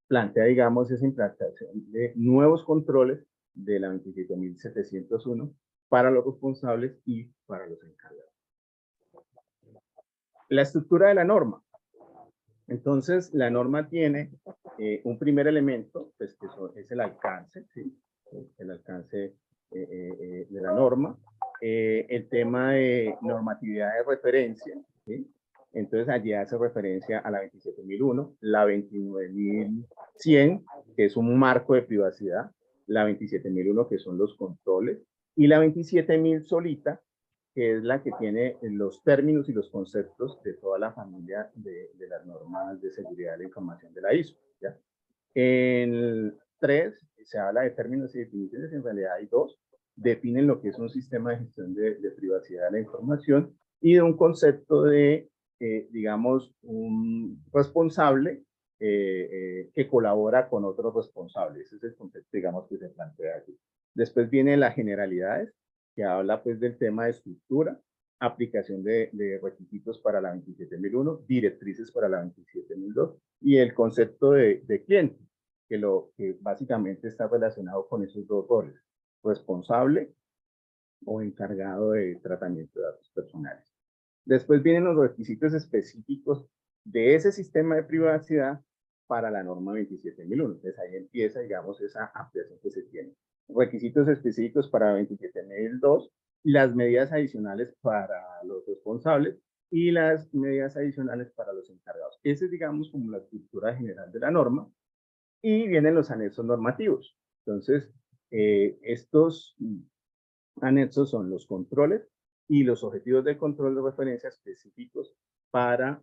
plantea, digamos, esa implantación de nuevos controles de la 27701 para los responsables y para los encargados. La estructura de la norma. Entonces, la norma tiene un primer elemento, pues, que es el alcance, ¿sí? El alcance de la norma. el tema de normatividad de referencia, ¿sí? Entonces allí hace referencia a la 27001, la 29100, que es un marco de privacidad, la 27001, que son los controles, y la 27000 solita, que es la que tiene los términos y los conceptos de toda la familia de las normas de seguridad de la información de la ISO, ¿ya? En el 3 se habla de términos y definiciones, en realidad hay dos, definen lo que es un sistema de gestión de privacidad de la información y de un concepto de, digamos, un responsable que colabora con otros responsables. Ese es el concepto, digamos, que se plantea aquí. Después vienen las generalidades, que habla pues del tema de estructura, aplicación de requisitos para la 27001, directrices para la 27002 y el concepto de cliente, que básicamente está relacionado con esos dos roles, responsable o encargado de tratamiento de datos personales. Después vienen los requisitos específicos de ese sistema de privacidad para la norma 27001. Entonces ahí empieza, digamos, esa ampliación que se tiene. Requisitos específicos para 27002, las medidas adicionales para los responsables y las medidas adicionales para los encargados. Esa es, digamos, como la estructura general de la norma. Y vienen los anexos normativos. Entonces, estos anexos son los controles y los objetivos de control de referencia específicos para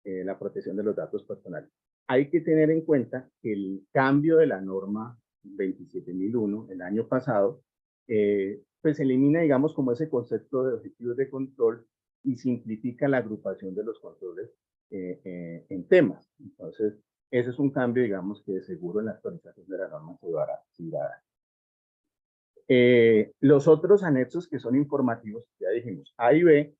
la protección de los datos personales. Hay que tener en cuenta que el cambio de la norma 27001 el año pasado, pues elimina, digamos, como ese concepto de objetivos de control y simplifica la agrupación de los controles en temas. Entonces, ese es un cambio, digamos, que de seguro en la actualización de la norma se dará. Los otros anexos que son informativos, ya dijimos, A y B,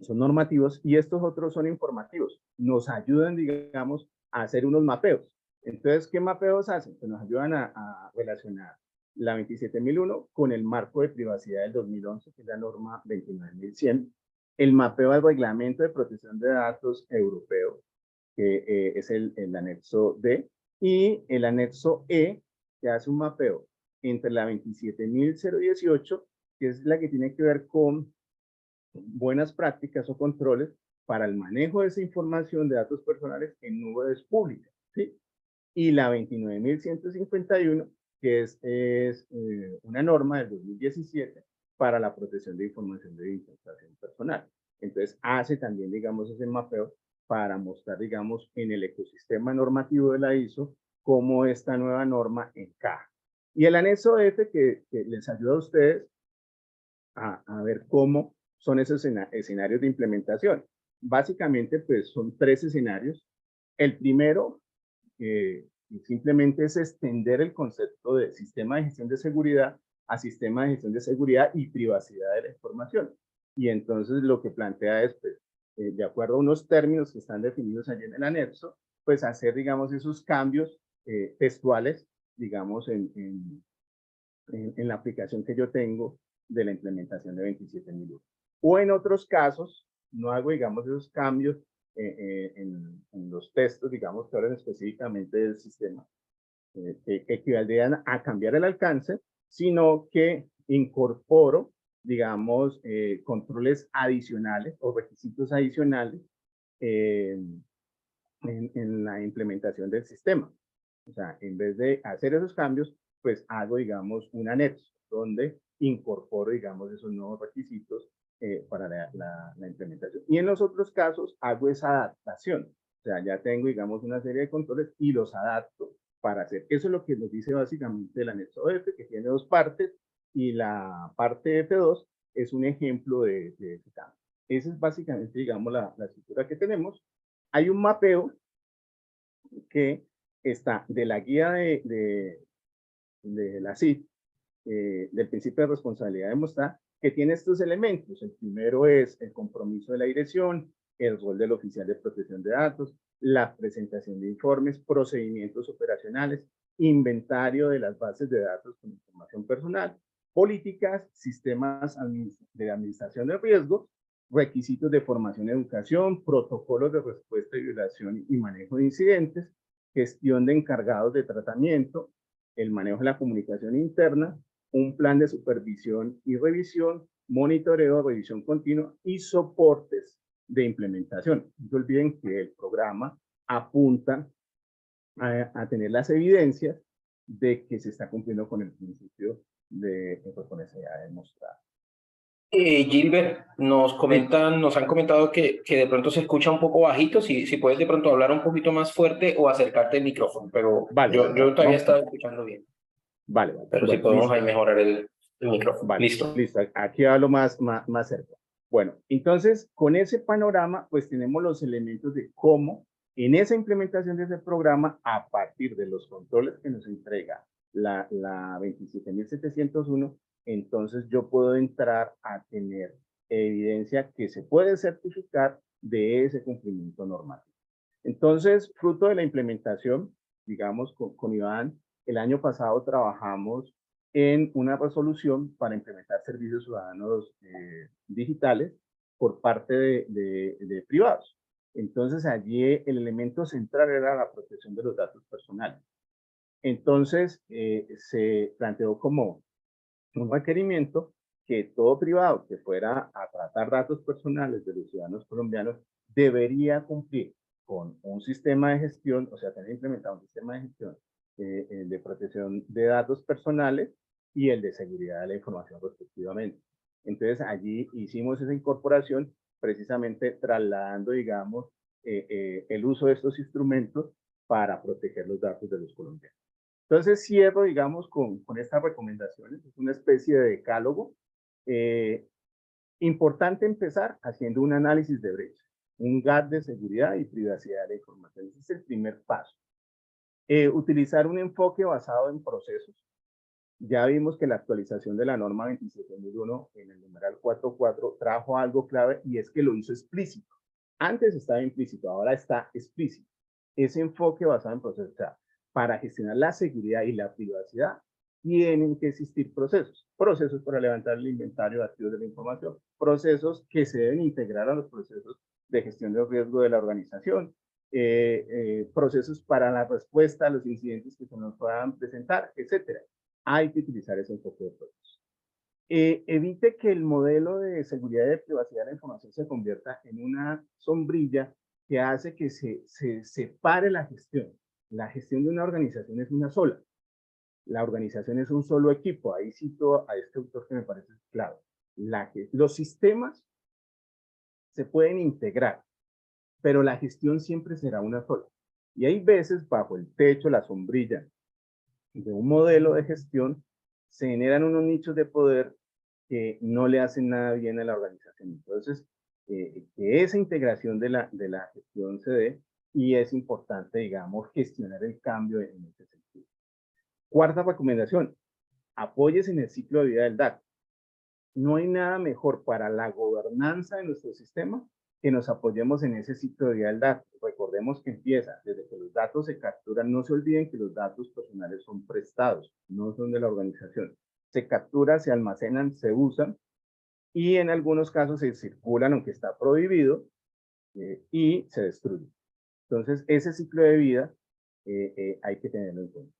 son normativos y estos otros son informativos. Nos ayudan, digamos, a hacer unos mapeos. Entonces, ¿qué mapeos hacen? Pues nos ayudan a relacionar la 27001 con el marco de privacidad del 2011, que es la norma 29100, el mapeo al reglamento de protección de datos europeo, que es el anexo D, y el anexo E, que hace un mapeo entre la 27018, que es la que tiene que ver con buenas prácticas o controles para el manejo de esa información de datos personales en nubes públicas, ¿sí? Y la 29151, que es una norma del 2017 para la protección de información de identificación personal. Entonces, hace también, digamos, ese mapeo para mostrar, digamos, en el ecosistema normativo de la ISO cómo esta nueva norma encaja. Y el anexo F que les ayuda a ustedes a ver cómo son esos escenarios de implementación. Básicamente, pues son tres escenarios. El primero, simplemente es extender el concepto de sistema de gestión de seguridad a sistema de gestión de seguridad y privacidad de la información. Y entonces lo que plantea es, pues, de acuerdo a unos términos que están definidos allí en el anexo, pues hacer, digamos, esos cambios textuales, digamos, en la aplicación que yo tengo de la implementación de 27001. O en otros casos, no hago, digamos, esos cambios en los textos, digamos, que hablan específicamente del sistema, que equivaldrían a cambiar el alcance, sino que incorporo, digamos, controles adicionales o requisitos adicionales en la implementación del sistema. O sea, en vez de hacer esos cambios, pues hago, digamos, un anexo donde incorporo, digamos, esos nuevos requisitos para la implementación. Y en los otros casos hago esa adaptación. O sea, ya tengo, digamos, una serie de controles y los adapto para hacer. Eso es lo que nos dice básicamente el anexo F, que tiene dos partes, y la parte F2 es un ejemplo de ese cambio. Esa es básicamente, digamos, la estructura que tenemos. Hay un mapeo que está de la guía de la CID, del principio de responsabilidad demostrar, que tiene estos elementos. El primero es el compromiso de la dirección, el rol del oficial de protección de datos, la presentación de informes, procedimientos operacionales, inventario de las bases de datos con información personal, políticas, sistemas de administración de riesgos, requisitos de formación y educación, protocolos de respuesta y violación y manejo de incidentes, gestión de encargados de tratamiento, el manejo de la comunicación interna, un plan de supervisión y revisión, monitoreo, revisión continua y soportes de implementación. No se olviden que el programa apunta a tener las evidencias de que se está cumpliendo con el principio de responsabilidad demostrada. Gilbert, nos han comentado que de pronto se escucha un poco bajito, si puedes de pronto hablar un poquito más fuerte o acercarte al micrófono, pero Vale, yo todavía vamos. estaba escuchando bien. Vale. Pero Bueno, si podemos listo. ahí mejorar el micrófono. Vale, Listo. listo. Aquí hablo más cerca. Bueno, entonces, con ese panorama, pues tenemos los elementos de cómo en esa implementación de ese programa, a partir de los controles que nos entrega la 27701, entonces yo puedo entrar a tener evidencia que se puede certificar de ese cumplimiento normativo. Entonces, fruto de la implementación, digamos, con Iván, el año pasado trabajamos en una resolución para implementar servicios ciudadanos digitales por parte de privados. Entonces, allí el elemento central era la protección de los datos personales. Entonces, se planteó como un requerimiento que todo privado que fuera a tratar datos personales de los ciudadanos colombianos debería cumplir con un sistema de gestión, o sea, tener implementado un sistema de gestión de protección de datos personales y el de seguridad de la información respectivamente. Entonces, allí hicimos esa incorporación precisamente trasladando, digamos, el uso de estos instrumentos para proteger los datos de los colombianos. Entonces cierro, digamos, con estas recomendaciones. Es una especie de decálogo. Importante empezar haciendo un análisis de brecha, un gap de seguridad y privacidad de la información. Ese es el primer paso. Utilizar un enfoque basado en procesos. Ya vimos que la actualización de la norma 27001 en el numeral 4.4 trajo algo clave y es que lo hizo explícito. Antes estaba implícito, ahora está explícito. Ese enfoque basado en procesos. O sea, para gestionar la seguridad y la privacidad, tienen que existir procesos. Procesos para levantar el inventario de activos de la información. Procesos que se deben integrar a los procesos de gestión de riesgo de la organización. Procesos para la respuesta a los incidentes que se nos puedan presentar, etcétera. Hay que utilizar ese enfoque de procesos. Evite que el modelo de seguridad y de privacidad de la información se convierta en una sombrilla que hace que se separe la gestión. La gestión de una organización es una sola. La organización es un solo equipo. Ahí cito a este autor que me parece clave. Los sistemas se pueden integrar, pero la gestión siempre será una sola. Y hay veces, bajo el techo, la sombrilla de un modelo de gestión, se generan unos nichos de poder que no le hacen nada bien a la organización. Entonces, que esa integración de la gestión se dé y es importante, digamos, gestionar el cambio en ese sentido. Cuarta recomendación, apóyese en el ciclo de vida del dato. No hay nada mejor para la gobernanza de nuestro sistema que nos apoyemos en ese ciclo de vida del dato. Recordemos que empieza desde que los datos se capturan. No se olviden que los datos personales son prestados, no son de la organización. Se capturan, se almacenan, se usan y en algunos casos se circulan, aunque está prohibido, y se destruyen. Entonces, ese ciclo de vida hay que tenerlo en cuenta.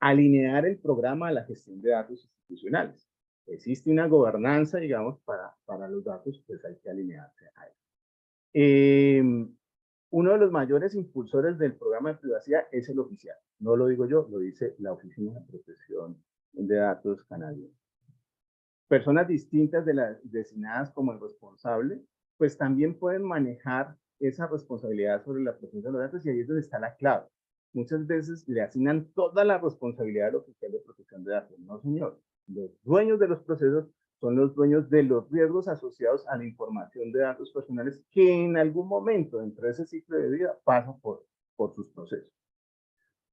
Alinear el programa a la gestión de datos institucionales. Existe una gobernanza, digamos, para los datos, pues hay que alinearse a él. Uno de los mayores impulsores del programa de privacidad es el oficial. No lo digo yo, lo dice la Oficina de Protección de Datos canadiense. Personas distintas de las designadas como el responsable, pues también pueden manejar esa responsabilidad sobre la protección de los datos y ahí es donde está la clave. Muchas veces le asignan toda la responsabilidad al oficial de protección de datos. No, señor. Los dueños de los procesos son los dueños de los riesgos asociados a la información de datos personales que en algún momento dentro de ese ciclo de vida pasa por sus procesos.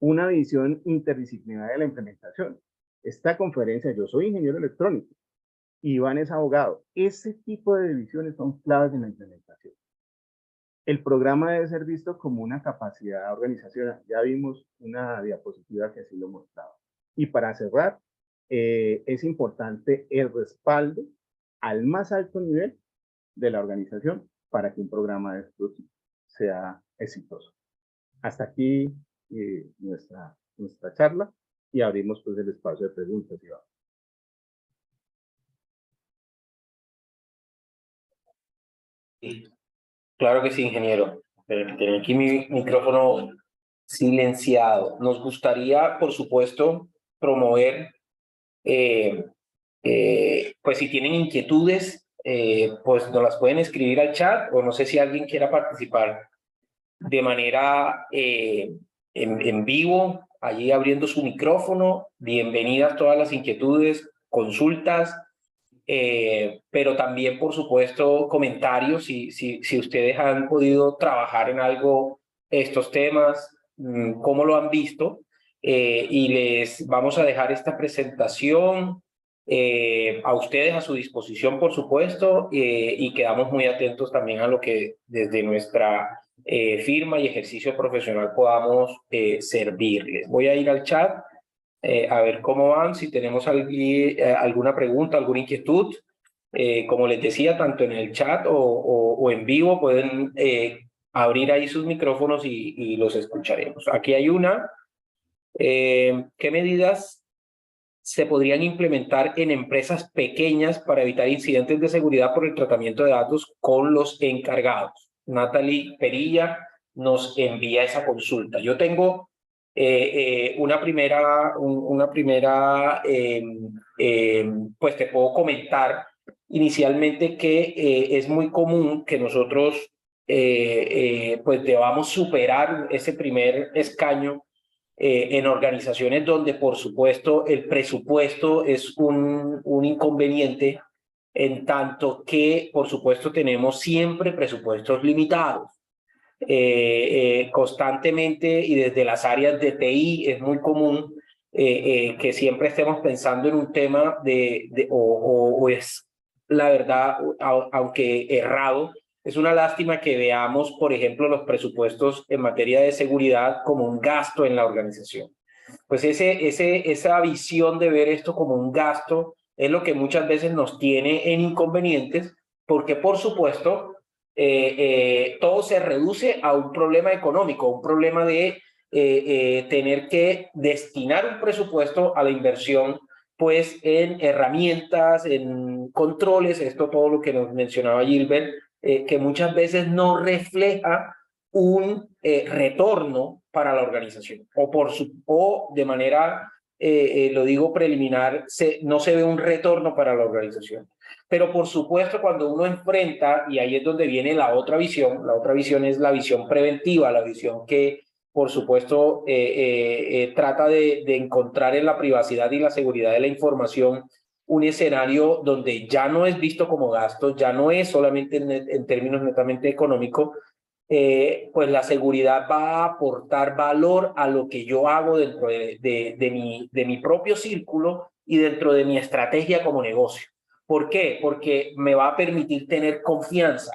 Una visión interdisciplinaria de la implementación. Esta conferencia, yo soy ingeniero electrónico, Iván es abogado. Ese tipo de divisiones son claves en la implementación. El programa debe ser visto como una capacidad organizacional. Ya vimos una diapositiva que así lo mostraba. Y para cerrar, es importante el respaldo al más alto nivel de la organización para que un programa de estos sea exitoso. Hasta aquí nuestra charla y abrimos pues el espacio de preguntas, Iván. Claro que sí, ingeniero. Tengo aquí mi micrófono silenciado. Nos gustaría, por supuesto, promover, pues si tienen inquietudes, pues nos las pueden escribir al chat, o no sé si alguien quiera participar de manera en vivo, allí abriendo su micrófono. Bienvenidas todas las inquietudes, consultas, pero también, por supuesto, comentarios, si ustedes han podido trabajar en algo estos temas, cómo lo han visto, y les vamos a dejar esta presentación a ustedes a su disposición, por supuesto, y quedamos muy atentos también a lo que desde nuestra firma y ejercicio profesional podamos servirles. Voy a ir al chat a ver cómo van, si tenemos alguna pregunta, alguna inquietud. Como les decía, tanto en el chat o en vivo pueden abrir ahí sus micrófonos y los escucharemos. Aquí hay una. ¿Qué medidas se podrían implementar en empresas pequeñas para evitar incidentes de seguridad por el tratamiento de datos con los encargados? Natalie Perilla nos envía esa consulta. Yo tengo una primera, pues te puedo comentar inicialmente que es muy común que nosotros pues debamos superar ese primer escaño en organizaciones donde, por supuesto, el presupuesto es un inconveniente, en tanto que, por supuesto, tenemos siempre presupuestos limitados. Constantemente y desde las áreas de TI es muy común que siempre estemos pensando en un tema o es la verdad, aunque errado, es una lástima que veamos, por ejemplo, los presupuestos en materia de seguridad como un gasto en la organización. Pues esa visión de ver esto como un gasto es lo que muchas veces nos tiene en inconvenientes, porque por supuesto todo se reduce a un problema económico, un problema de tener que destinar un presupuesto a la inversión pues en herramientas, en controles, esto todo lo que nos mencionaba Gilbert, que muchas veces no refleja un retorno para la organización, o de manera, lo digo preliminar, no se ve un retorno para la organización. Pero por supuesto, cuando uno enfrenta, y ahí es donde viene la otra visión es la visión preventiva, la visión que por supuesto trata de encontrar en la privacidad y la seguridad de la información un escenario donde ya no es visto como gasto, ya no es solamente en términos netamente económicos, pues la seguridad va a aportar valor a lo que yo hago dentro de mi propio círculo y dentro de mi estrategia como negocio. ¿Por qué? Porque me va a permitir tener confianza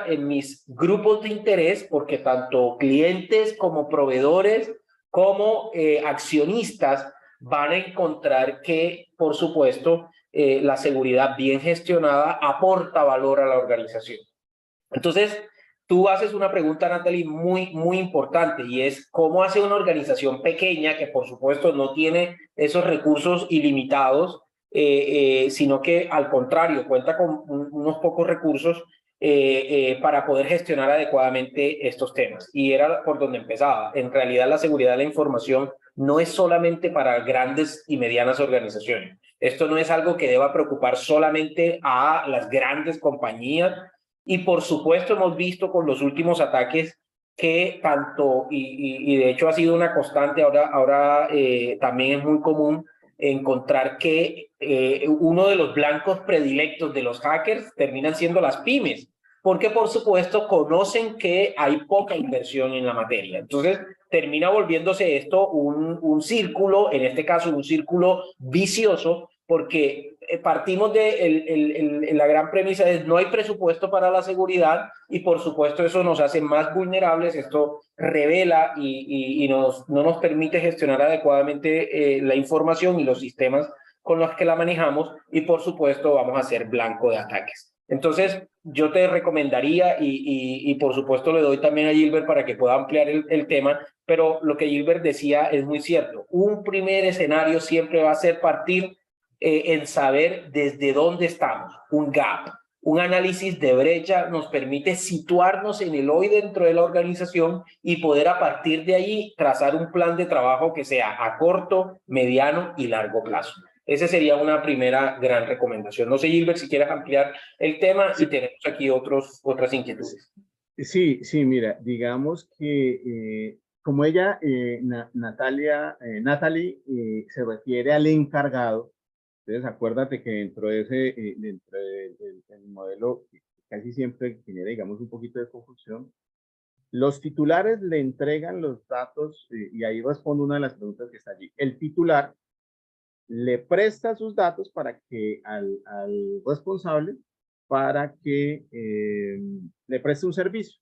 en mis grupos de interés, porque tanto clientes como proveedores como accionistas van a encontrar que, por supuesto, la seguridad bien gestionada aporta valor a la organización. Entonces, tú haces una pregunta, Natalie, muy importante, y es cómo hace una organización pequeña que, por supuesto, no tiene esos recursos ilimitados, sino que, al contrario, cuenta con unos pocos recursos para poder gestionar adecuadamente estos temas. Y era por donde empezaba. En realidad, la seguridad de la información no es solamente para grandes y medianas organizaciones. Esto no es algo que deba preocupar solamente a las grandes compañías. Y por supuesto hemos visto con los últimos ataques que tanto, y de hecho ha sido una constante, ahora también es muy común encontrar que uno de los blancos predilectos de los hackers terminan siendo las pymes, porque por supuesto conocen que hay poca inversión en la materia. Entonces termina volviéndose esto un círculo, en este caso un círculo vicioso, porque partimos de la gran premisa de no hay presupuesto para la seguridad, y por supuesto eso nos hace más vulnerables, esto revela y no nos permite gestionar adecuadamente la información y los sistemas con los que la manejamos, y por supuesto vamos a ser blanco de ataques. Entonces yo te recomendaría, y por supuesto le doy también a Gilbert para que pueda ampliar el tema, pero lo que Gilbert decía es muy cierto. Un primer escenario siempre va a ser partir en saber desde dónde estamos, un gap. Un análisis de brecha nos permite situarnos en el hoy dentro de la organización y poder a partir de ahí trazar un plan de trabajo que sea a corto, mediano y largo plazo. Esa sería una primera gran recomendación. No sé, Gilbert, si quieres ampliar el tema y tenemos aquí otras inquietudes. Sí, sí, mira, digamos que como ella, Natalie, se refiere al encargado, entonces acuérdate que dentro de dentro del modelo casi siempre genera, digamos, un poquito de confusión. Los titulares le entregan los datos, y ahí respondo una de las preguntas que está allí. El titular le presta sus datos para que al responsable para que le preste un servicio,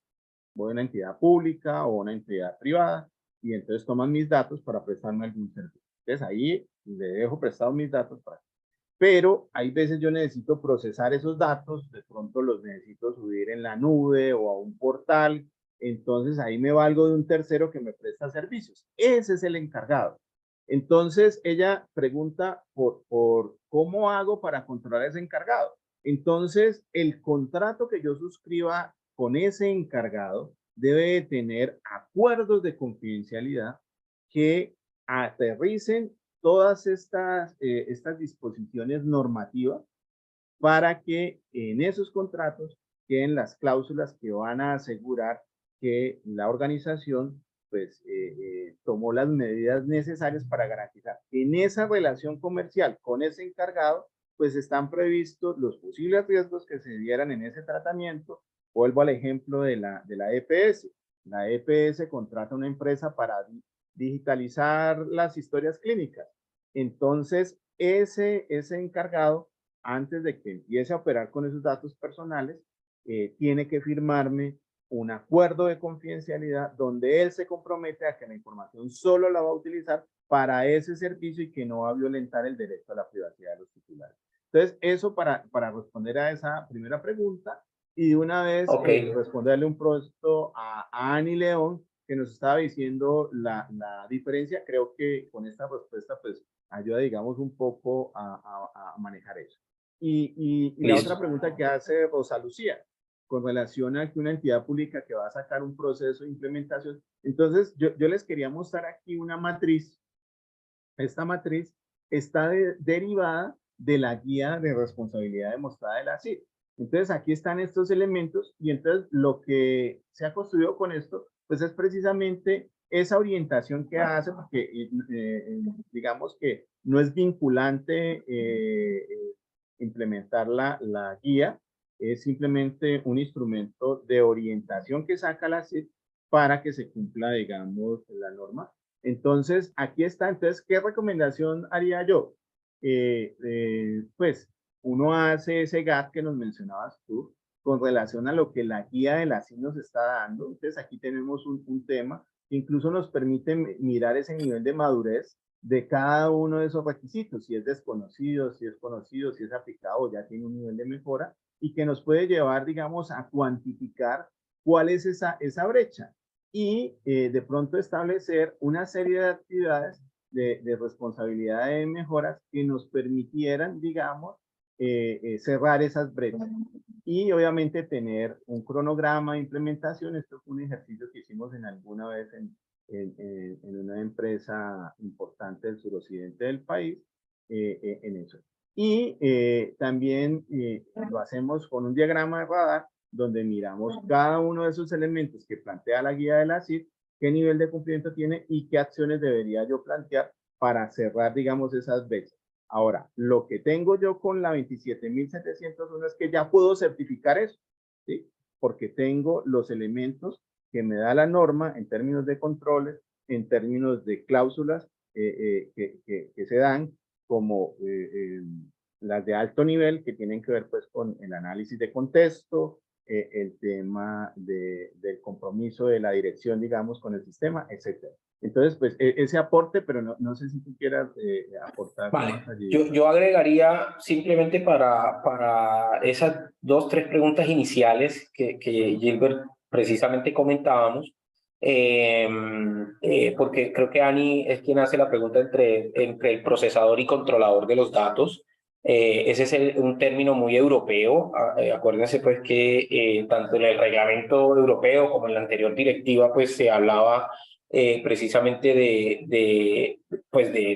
o una entidad pública o una entidad privada, y entonces toman mis datos para prestarme algún servicio. Entonces ahí le dejo prestados mis datos para... Pero hay veces yo necesito procesar esos datos, de pronto los necesito subir en la nube o a un portal, entonces ahí me valgo de un tercero que me presta servicios. Ese es el encargado. Entonces ella pregunta por cómo hago para controlar ese encargado. Entonces el contrato que yo suscriba con ese encargado debe tener acuerdos de confidencialidad que aterricen todas estas disposiciones normativas para que en esos contratos queden las cláusulas que van a asegurar que la organización pues tomó las medidas necesarias para garantizar que en esa relación comercial con ese encargado pues están previstos los posibles riesgos que se dieran en ese tratamiento. Vuelvo al ejemplo de la EPS. La EPS contrata una empresa para digitalizar las historias clínicas. Entonces, ese encargado, antes de que empiece a operar con esos datos personales, tiene que firmarme un acuerdo de confidencialidad donde él se compromete a que la información solo la va a utilizar para ese servicio y que no va a violentar el derecho a la privacidad de los titulares. Entonces, eso para responder a esa primera pregunta y de una vez responderle un proceso a Ani León, que nos estaba diciendo la diferencia. Creo que con esta respuesta pues ayuda, digamos, un poco a manejar eso. Y la otra pregunta que hace Rosa Lucía, con relación a que una entidad pública que va a sacar un proceso de implementación. Entonces, yo les quería mostrar aquí una matriz. Esta matriz está derivada de la guía de responsabilidad demostrada de la CID. Entonces, aquí están estos elementos y entonces lo que se ha construido con esto, pues es precisamente esa orientación que hace, porque digamos que no es vinculante implementar la guía, es simplemente un instrumento de orientación que saca la CID para que se cumpla, digamos, la norma. Entonces, aquí está. Entonces, ¿qué recomendación haría yo? Pues, uno hace ese gap que nos mencionabas tú con relación a lo que la guía de la CID nos está dando. Entonces, aquí tenemos un tema que incluso nos permite mirar ese nivel de madurez de cada uno de esos requisitos, si es desconocido, si es conocido, si es aplicado, ya tiene un nivel de mejora, y que nos puede llevar, digamos, a cuantificar cuál es esa brecha y de pronto establecer una serie de actividades de responsabilidad de mejoras que nos permitieran, digamos, cerrar esas brechas. Y obviamente tener un cronograma de implementación. Esto fue un ejercicio que hicimos alguna vez en una empresa importante del suroccidente del país, en eso. Y también lo hacemos con un diagrama de radar donde miramos cada uno de esos elementos que plantea la guía de la CID, qué nivel de cumplimiento tiene y qué acciones debería yo plantear para cerrar, digamos, esas brechas. Ahora, lo que tengo yo con la 27.701 es que ya puedo certificar eso, ¿sí? Porque tengo los elementos que me da la norma en términos de controles, en términos de cláusulas que se dan, como las de alto nivel, que tienen que ver pues con el análisis de contexto, el tema del compromiso de la dirección, digamos, con el sistema, etcétera. Entonces, pues, ese aporte, pero no sé si tú quieras aportar más allí. Yo agregaría simplemente para esas 2, 3 preguntas iniciales que Gilbert precisamente comentábamos, porque creo que Ani es quien hace la pregunta entre el procesador y controlador de los datos. Ese es un término muy europeo. Acuérdense pues que tanto en el reglamento europeo como en la anterior directiva pues se hablaba precisamente de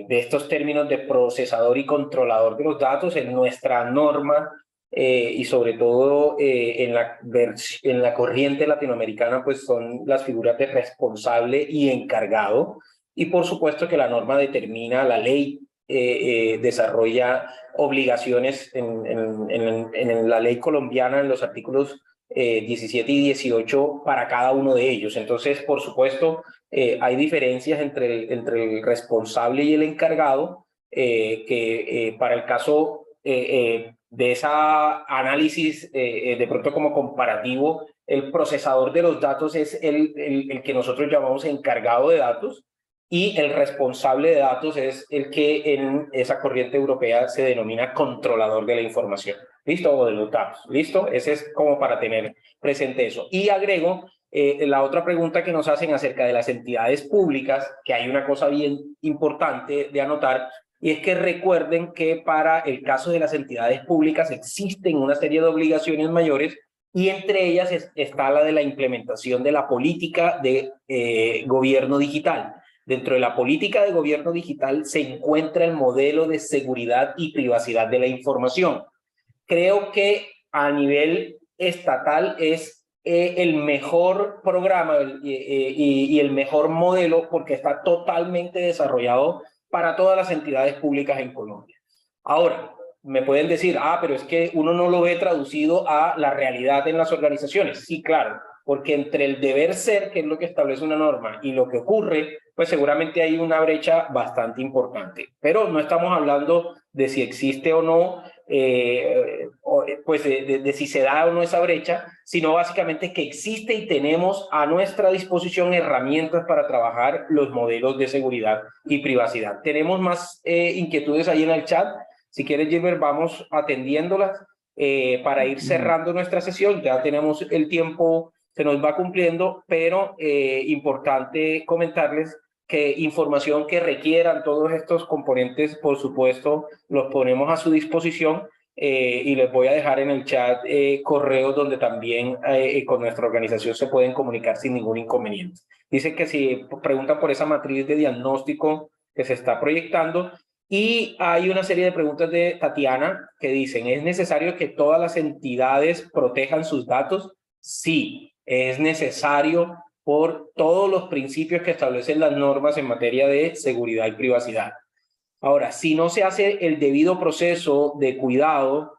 estos términos de procesador y controlador de los datos. En nuestra norma y sobre todo en la corriente latinoamericana pues son las figuras de responsable y encargado, y por supuesto que la norma determina, la ley desarrolla obligaciones en la ley colombiana en los artículos 17 y 18 para cada uno de ellos. Entonces, por supuesto, hay diferencias entre el responsable y el encargado, que para el caso de esa análisis de pronto como comparativo, el procesador de los datos es el que nosotros llamamos encargado de datos, y el responsable de datos es el que en esa corriente europea se denomina controlador de la información. ¿Listo? O de los datos. ¿Listo? Ese es como para tener presente eso. Y agrego la otra pregunta que nos hacen acerca de las entidades públicas, que hay una cosa bien importante de anotar, y es que recuerden que para el caso de las entidades públicas existen una serie de obligaciones mayores, y entre ellas está la de la implementación de la política de gobierno digital. Dentro de la política de gobierno digital se encuentra el modelo de seguridad y privacidad de la información. Creo que a nivel estatal es el mejor programa y el mejor modelo, porque está totalmente desarrollado para todas las entidades públicas en Colombia. Ahora, me pueden decir, pero es que uno no lo ve traducido a la realidad en las organizaciones. Sí, claro, porque entre el deber ser, que es lo que establece una norma, y lo que ocurre, pues seguramente hay una brecha bastante importante. Pero no estamos hablando de si existe o no, pues de si se da o no esa brecha, sino básicamente que existe y tenemos a nuestra disposición herramientas para trabajar los modelos de seguridad y privacidad. Tenemos más inquietudes ahí en el chat. Si quieres, Gilbert, vamos atendiéndolas para ir cerrando nuestra sesión. Ya tenemos el tiempo, se nos va cumpliendo, pero importante comentarles que información que requieran todos estos componentes, por supuesto, los ponemos a su disposición, y les voy a dejar en el chat correos donde también con nuestra organización se pueden comunicar sin ningún inconveniente. Dice que si preguntan por esa matriz de diagnóstico que se está proyectando, y hay una serie de preguntas de Tatiana que dicen, ¿es necesario que todas las entidades protejan sus datos? Sí, es necesario por todos los principios que establecen las normas en materia de seguridad y privacidad. Ahora, si no se hace el debido proceso de cuidado,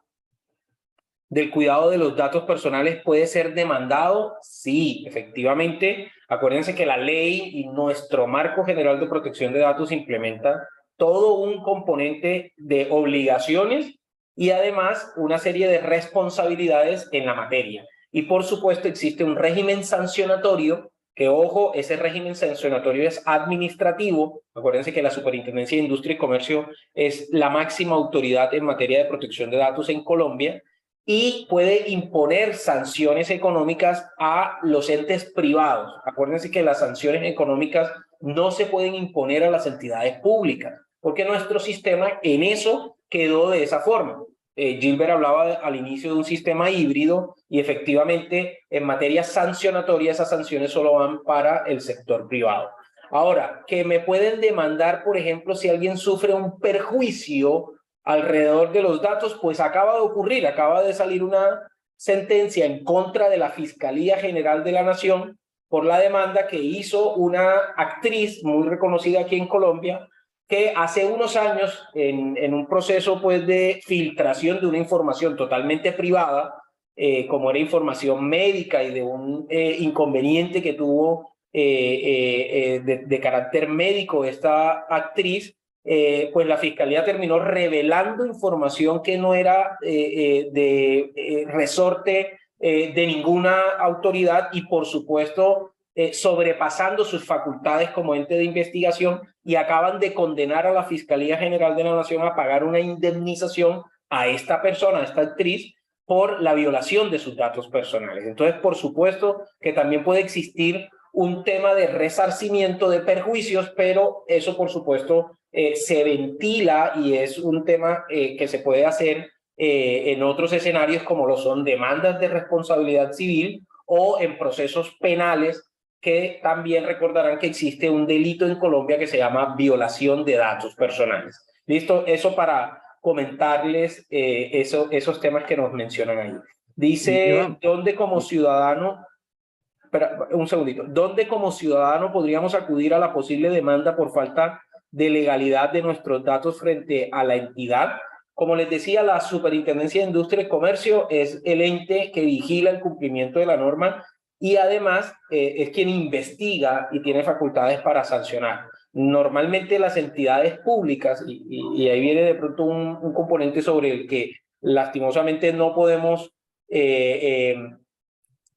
del cuidado de los datos personales, ¿puede ser demandado? Sí, efectivamente. Acuérdense que la ley y nuestro marco general de protección de datos implementa todo un componente de obligaciones y además una serie de responsabilidades en la materia. Y por supuesto existe un régimen sancionatorio que, ojo, ese régimen sancionatorio es administrativo. Acuérdense que la Superintendencia de Industria y Comercio es la máxima autoridad en materia de protección de datos en Colombia, y puede imponer sanciones económicas a los entes privados. Acuérdense que las sanciones económicas no se pueden imponer a las entidades públicas, porque nuestro sistema en eso quedó de esa forma. Gilbert hablaba al inicio de un sistema híbrido, y efectivamente en materia sancionatoria esas sanciones solo van para el sector privado. Ahora, que me pueden demandar, por ejemplo, si alguien sufre un perjuicio alrededor de los datos, pues acaba de ocurrir, acaba de salir una sentencia en contra de la Fiscalía General de la Nación por la demanda que hizo una actriz muy reconocida aquí en Colombia, que hace unos años, en un proceso pues de filtración de una información totalmente privada, como era información médica y de un inconveniente que tuvo de carácter médico esta actriz, pues la Fiscalía terminó revelando información que no era de resorte de ninguna autoridad, y por supuesto sobrepasando sus facultades como ente de investigación, y acaban de condenar a la Fiscalía General de la Nación a pagar una indemnización a esta persona, a esta actriz, por la violación de sus datos personales. Entonces, por supuesto que también puede existir un tema de resarcimiento de perjuicios, pero eso, por supuesto, se ventila y es un tema que se puede hacer en otros escenarios como lo son demandas de responsabilidad civil o en procesos penales, que también recordarán que existe un delito en Colombia que se llama violación de datos personales. ¿Listo? Eso para comentarles esos temas que nos mencionan ahí. Dice, ¿dónde como ciudadano, espera, un segundito, dónde como ciudadano podríamos acudir a la posible demanda por falta de legalidad de nuestros datos frente a la entidad? Como les decía, la Superintendencia de Industria y Comercio es el ente que vigila el cumplimiento de la norma y además es quien investiga y tiene facultades para sancionar. Normalmente las entidades públicas, y ahí viene de pronto un componente sobre el que lastimosamente no podemos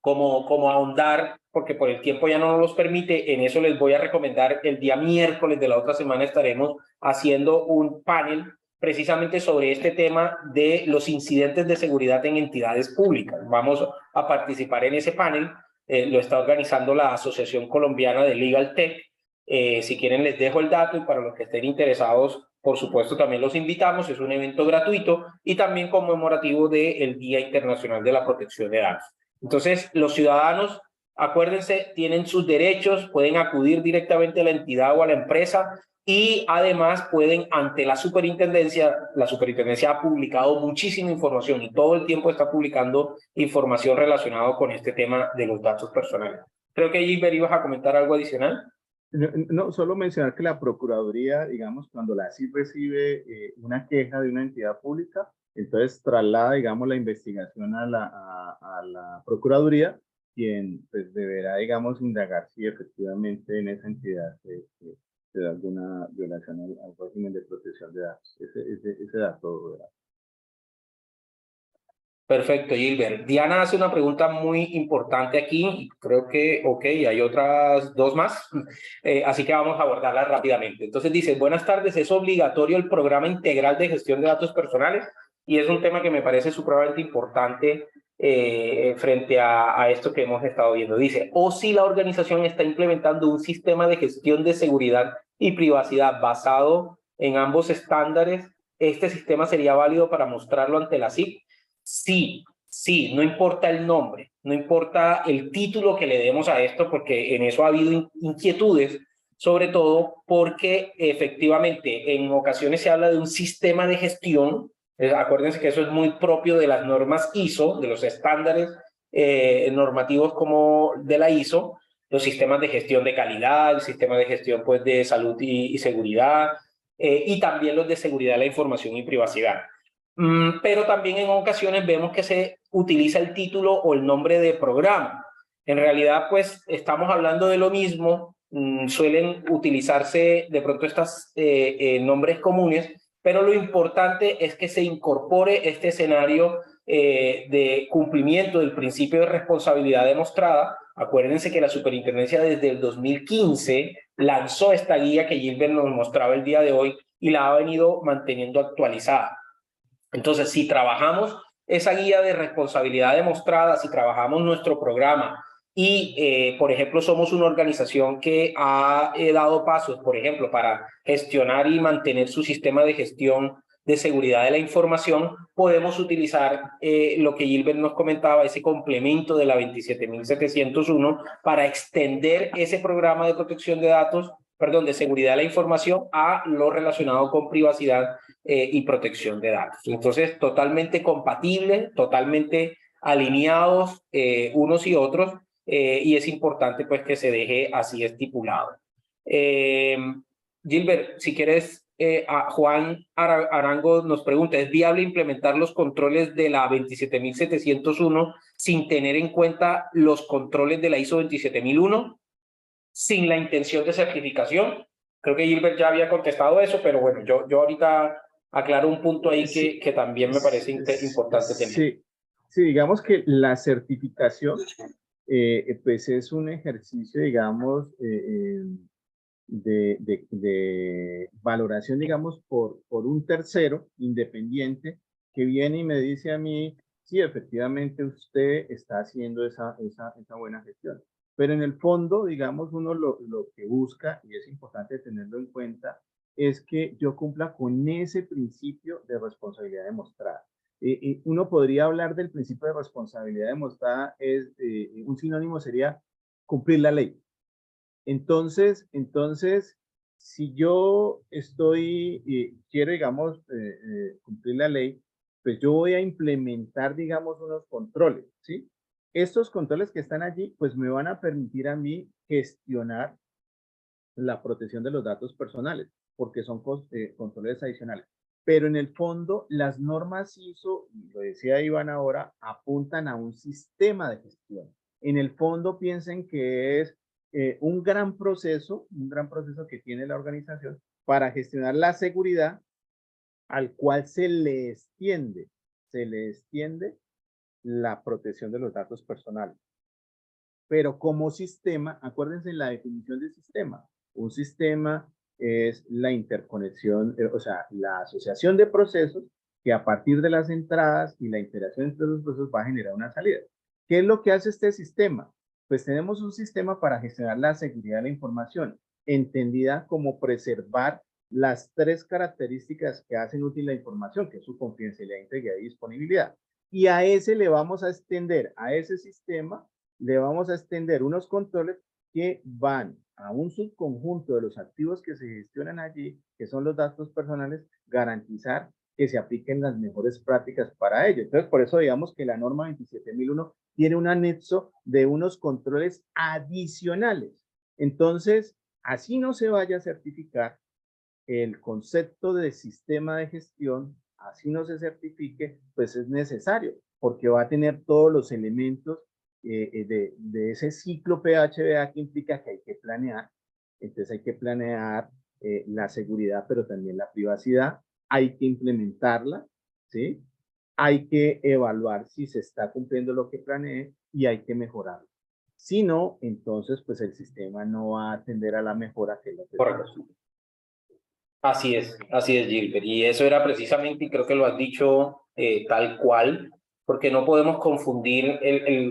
como ahondar, porque por el tiempo ya no nos los permite. En eso les voy a recomendar, el día miércoles de la otra semana estaremos haciendo un panel precisamente sobre este tema de los incidentes de seguridad en entidades públicas. Vamos a participar en ese panel, lo está organizando la Asociación Colombiana de Legal Tech. Si quieren les dejo el dato y para los que estén interesados, por supuesto también los invitamos. Es un evento gratuito y también conmemorativo del Día Internacional de la Protección de Datos. Entonces, los ciudadanos, acuérdense, tienen sus derechos, pueden acudir directamente a la entidad o a la empresa y además pueden ante la superintendencia ha publicado muchísima información y todo el tiempo está publicando información relacionada con este tema de los datos personales. Creo que Gilbert ibas a comentar algo adicional. No, solo mencionar que la Procuraduría, digamos, cuando la ASIP recibe una queja de una entidad pública, entonces traslada, digamos, la investigación a la Procuraduría, quien pues, deberá, digamos, indagar si efectivamente en esa entidad se da alguna violación al régimen de protección de datos. Ese dato, ¿verdad? Perfecto, Gilbert. Diana hace una pregunta muy importante aquí. Creo que, ok, hay otras dos más, así que vamos a abordarlas rápidamente. Entonces dice, buenas tardes, ¿es obligatorio el programa integral de gestión de datos personales? Y es un tema que me parece supremamente importante frente a esto que hemos estado viendo. Dice, o si la organización está implementando un sistema de gestión de seguridad y privacidad basado en ambos estándares, ¿este sistema sería válido para mostrarlo ante la SIC? Sí, sí, no importa el nombre, no importa el título que le demos a esto, porque en eso ha habido inquietudes, sobre todo porque efectivamente en ocasiones se habla de un sistema de gestión. Acuérdense que eso es muy propio de las normas ISO, de los estándares normativos como de la ISO, los sistemas de gestión de calidad, el sistema de gestión pues, de salud y seguridad, y también los de seguridad de la información y privacidad. Pero también en ocasiones vemos que se utiliza el título o el nombre de programa. En realidad, pues, estamos hablando de lo mismo. Suelen utilizarse de pronto estos nombres comunes, pero lo importante es que se incorpore este escenario de cumplimiento del principio de responsabilidad demostrada. Acuérdense que la superintendencia desde el 2015 lanzó esta guía que Gilbert nos mostraba el día de hoy y la ha venido manteniendo actualizada. Entonces, si trabajamos esa guía de responsabilidad demostrada, si trabajamos nuestro programa y, por ejemplo, somos una organización que ha dado pasos, por ejemplo, para gestionar y mantener su sistema de gestión de seguridad de la información, podemos utilizar lo que Gilbert nos comentaba, ese complemento de la 27701 para extender ese programa de protección de datos, perdón, de seguridad de la información a lo relacionado con privacidad y protección de datos. Entonces, totalmente compatible, totalmente alineados unos y otros, y es importante pues que se deje así estipulado. Gilbert, si quieres, Juan Arango nos pregunta, ¿es viable implementar los controles de la 27701 sin tener en cuenta los controles de la ISO 27001, sin la intención de certificación? Creo que Gilbert ya había contestado eso, pero bueno, yo ahorita aclaro un punto ahí que también me parece importante tener. Sí, digamos que la certificación pues es un ejercicio, digamos, de valoración, digamos, por un tercero independiente que viene y me dice a mí, sí, efectivamente usted está haciendo esa buena gestión. Pero en el fondo, digamos, uno lo que busca, y es importante tenerlo en cuenta, es que yo cumpla con ese principio de responsabilidad demostrada. Uno podría hablar del principio de responsabilidad demostrada, un sinónimo sería cumplir la ley. Entonces, si yo quiero, digamos, cumplir la ley, pues yo voy a implementar, digamos, unos controles, ¿sí? Estos controles que están allí, pues me van a permitir a mí gestionar la protección de los datos personales, porque son controles adicionales. Pero en el fondo, las normas ISO, y lo decía Iván ahora, apuntan a un sistema de gestión. En el fondo, piensen que es un gran proceso que tiene la organización para gestionar la seguridad, al cual se le extiende la protección de los datos personales. Pero como sistema, acuérdense en la definición de sistema. Un sistema es la interconexión, o sea, la asociación de procesos que a partir de las entradas y la interacción entre los procesos va a generar una salida. ¿Qué es lo que hace este sistema? Pues tenemos un sistema para gestionar la seguridad de la información, entendida como preservar las tres características que hacen útil la información, que es su confidencialidad, integridad y disponibilidad. Y a ese le vamos a extender, a ese sistema, le vamos a extender unos controles que van a un subconjunto de los activos que se gestionan allí, que son los datos personales, garantizar que se apliquen las mejores prácticas para ello. Entonces, por eso digamos que la norma 27001 tiene un anexo de unos controles adicionales. Entonces, así no se vaya a certificar el concepto de sistema de gestión, así no se certifique, pues es necesario, porque va a tener todos los elementos de ese ciclo PHBA que implica que hay que planear. Entonces hay que planear la seguridad, pero también la privacidad. Hay que implementarla, ¿sí? Hay que evaluar si se está cumpliendo lo que planeé y hay que mejorarlo. Si no, entonces pues el sistema no va a atender a la mejora que es lo que Correcto. Así es, Gilbert. Y eso era precisamente, y creo que lo has dicho tal cual, porque no podemos confundir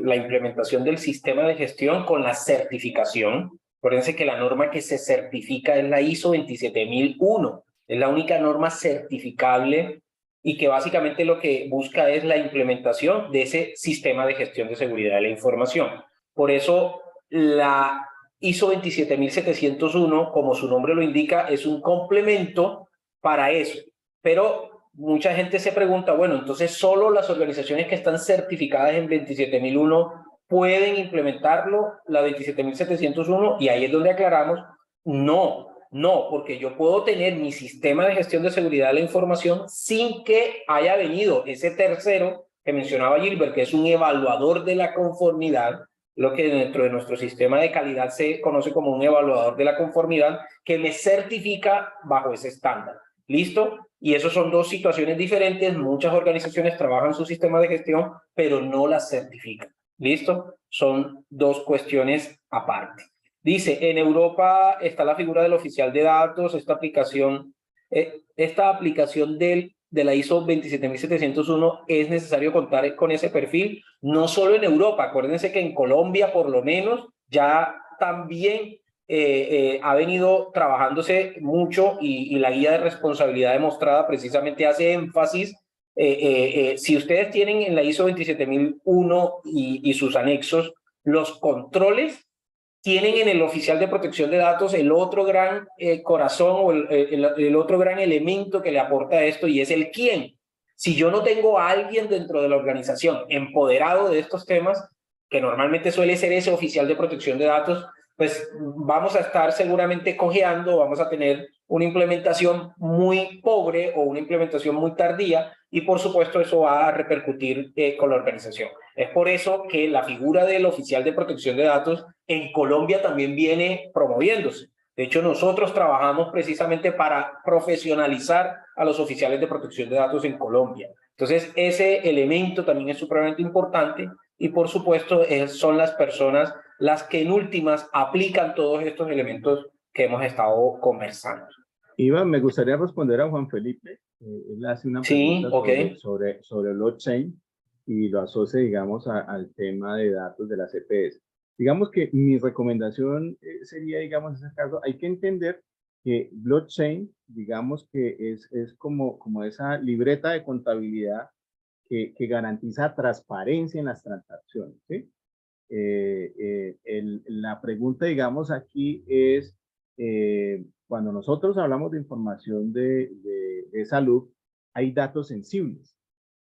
la implementación del sistema de gestión con la certificación. Acuérdense que la norma que se certifica es la ISO 27001. Es la única norma certificable y que básicamente lo que busca es la implementación de ese sistema de gestión de seguridad de la información. Por eso la ISO 27701, como su nombre lo indica, es un complemento para eso. Pero mucha gente se pregunta, bueno, entonces solo las organizaciones que están certificadas en 27001 pueden implementarlo, la 27701, y ahí es donde aclaramos, no, porque yo puedo tener mi sistema de gestión de seguridad de la información sin que haya venido ese tercero que mencionaba Gilbert, que es un evaluador de la conformidad, lo que dentro de nuestro sistema de calidad se conoce como un evaluador de la conformidad, que me certifica bajo ese estándar. ¿Listo? Y eso son dos situaciones diferentes. Muchas organizaciones trabajan su sistema de gestión, pero no las certifican. ¿Listo? Son dos cuestiones aparte. Dice, en Europa está la figura del oficial de datos, esta aplicación de la ISO 27701 es necesario contar con ese perfil, no solo en Europa. Acuérdense que en Colombia, por lo menos, ya también ha venido trabajándose mucho y la guía de responsabilidad demostrada precisamente hace énfasis. Si ustedes tienen en la ISO 27001 y sus anexos los controles, tienen en el oficial de protección de datos el otro gran corazón o el otro gran elemento que le aporta esto, y es el quién. Si yo no tengo a alguien dentro de la organización empoderado de estos temas, que normalmente suele ser ese oficial de protección de datos, pues vamos a estar seguramente cojeando, vamos a tener una implementación muy pobre o una implementación muy tardía, y por supuesto eso va a repercutir con la organización. Es por eso que la figura del oficial de protección de datos en Colombia también viene promoviéndose. De hecho, nosotros trabajamos precisamente para profesionalizar a los oficiales de protección de datos en Colombia. Entonces, ese elemento también es supremamente importante, y por supuesto son las personas las que en últimas aplican todos estos elementos que hemos estado conversando. Iván, me gustaría responder a Juan Felipe. Él hace una pregunta sobre blockchain y lo asocia, digamos, al tema de datos de la CPS. Digamos que mi recomendación sería, digamos, en ese caso, hay que entender que blockchain, digamos que es como esa libreta de contabilidad que garantiza transparencia en las transacciones, ¿sí? La pregunta, digamos, aquí es, cuando nosotros hablamos de información de salud, hay datos sensibles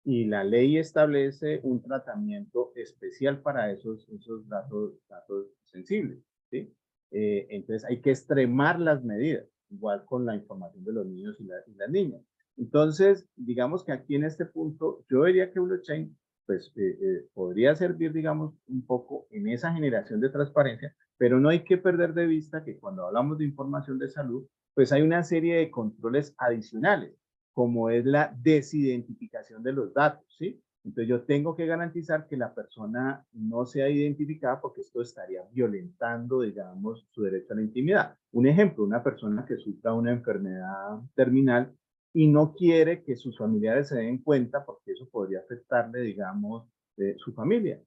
y la ley establece un tratamiento especial para esos datos sensibles, ¿sí? Entonces hay que extremar las medidas, igual con la información de los niños y las niñas. Entonces, digamos que aquí en este punto, yo diría que blockchain pues podría servir, digamos, un poco en esa generación de transparencia, pero no hay que perder de vista que cuando hablamos de información de salud, pues hay una serie de controles adicionales, como es la desidentificación de los datos, ¿sí? Entonces yo tengo que garantizar que la persona no sea identificada porque esto estaría violentando, digamos, su derecho a la intimidad. Un ejemplo, una persona que sufra una enfermedad terminal y no quiere que sus familiares se den cuenta porque eso podría afectarle, digamos, su familia.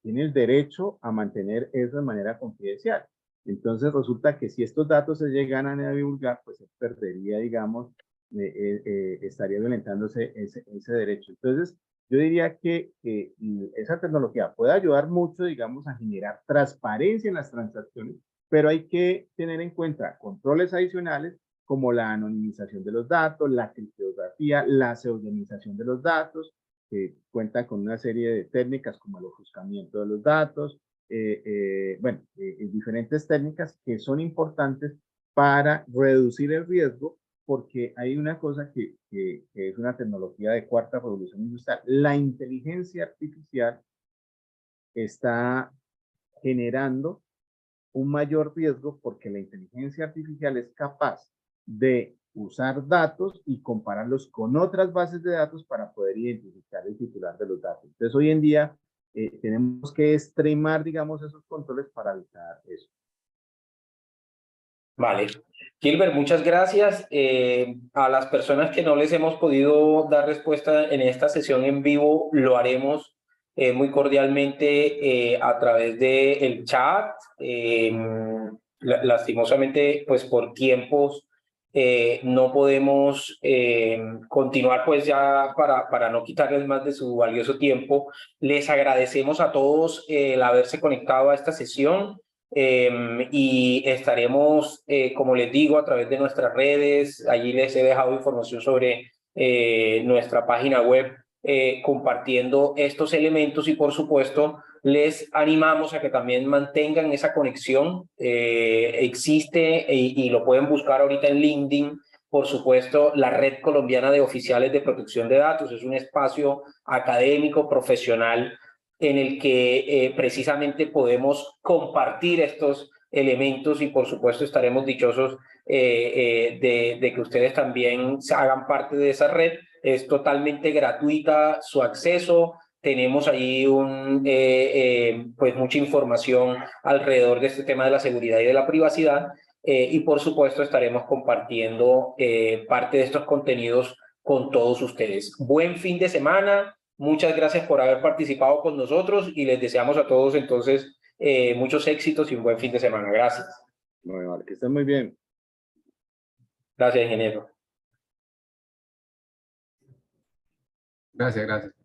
Tiene el derecho a mantener eso de manera confidencial. Entonces resulta que si estos datos se llegan a divulgar, pues se perdería, digamos, estaría violentándose ese derecho. Entonces, yo diría que esa tecnología puede ayudar mucho, digamos, a generar transparencia en las transacciones, pero hay que tener en cuenta controles adicionales como la anonimización de los datos, la criptografía, la pseudonización de los datos, que cuentan con una serie de técnicas como el ofuscamiento de los datos, diferentes técnicas que son importantes para reducir el riesgo, porque hay una cosa que es una tecnología de cuarta revolución industrial. La inteligencia artificial está generando un mayor riesgo porque la inteligencia artificial es capaz de usar datos y compararlos con otras bases de datos para poder identificar el titular de los datos. Entonces, hoy en día tenemos que extremar, digamos, esos controles para evitar eso. Vale. Gilbert, muchas gracias. A las personas que no les hemos podido dar respuesta en esta sesión en vivo, lo haremos muy cordialmente a través del chat. Lastimosamente, pues por tiempos no podemos continuar, pues ya para no quitarles más de su valioso tiempo. Les agradecemos a todos el haberse conectado a esta sesión. Y estaremos, como les digo, a través de nuestras redes. Allí les he dejado información sobre nuestra página web, compartiendo estos elementos, y por supuesto les animamos a que también mantengan esa conexión. Existe y lo pueden buscar ahorita en LinkedIn, por supuesto, la Red Colombiana de Oficiales de Protección de Datos. Es un espacio académico, profesional, en el que precisamente podemos compartir estos elementos, y por supuesto estaremos dichosos de que ustedes también hagan parte de esa red. Es totalmente gratuita su acceso. Tenemos ahí pues mucha información alrededor de este tema de la seguridad y de la privacidad, y por supuesto estaremos compartiendo parte de estos contenidos con todos ustedes. Buen fin de semana. Muchas gracias por haber participado con nosotros y les deseamos a todos entonces muchos éxitos y un buen fin de semana. Gracias. Bueno, vale, que estén muy bien. Gracias, ingeniero. Gracias, gracias.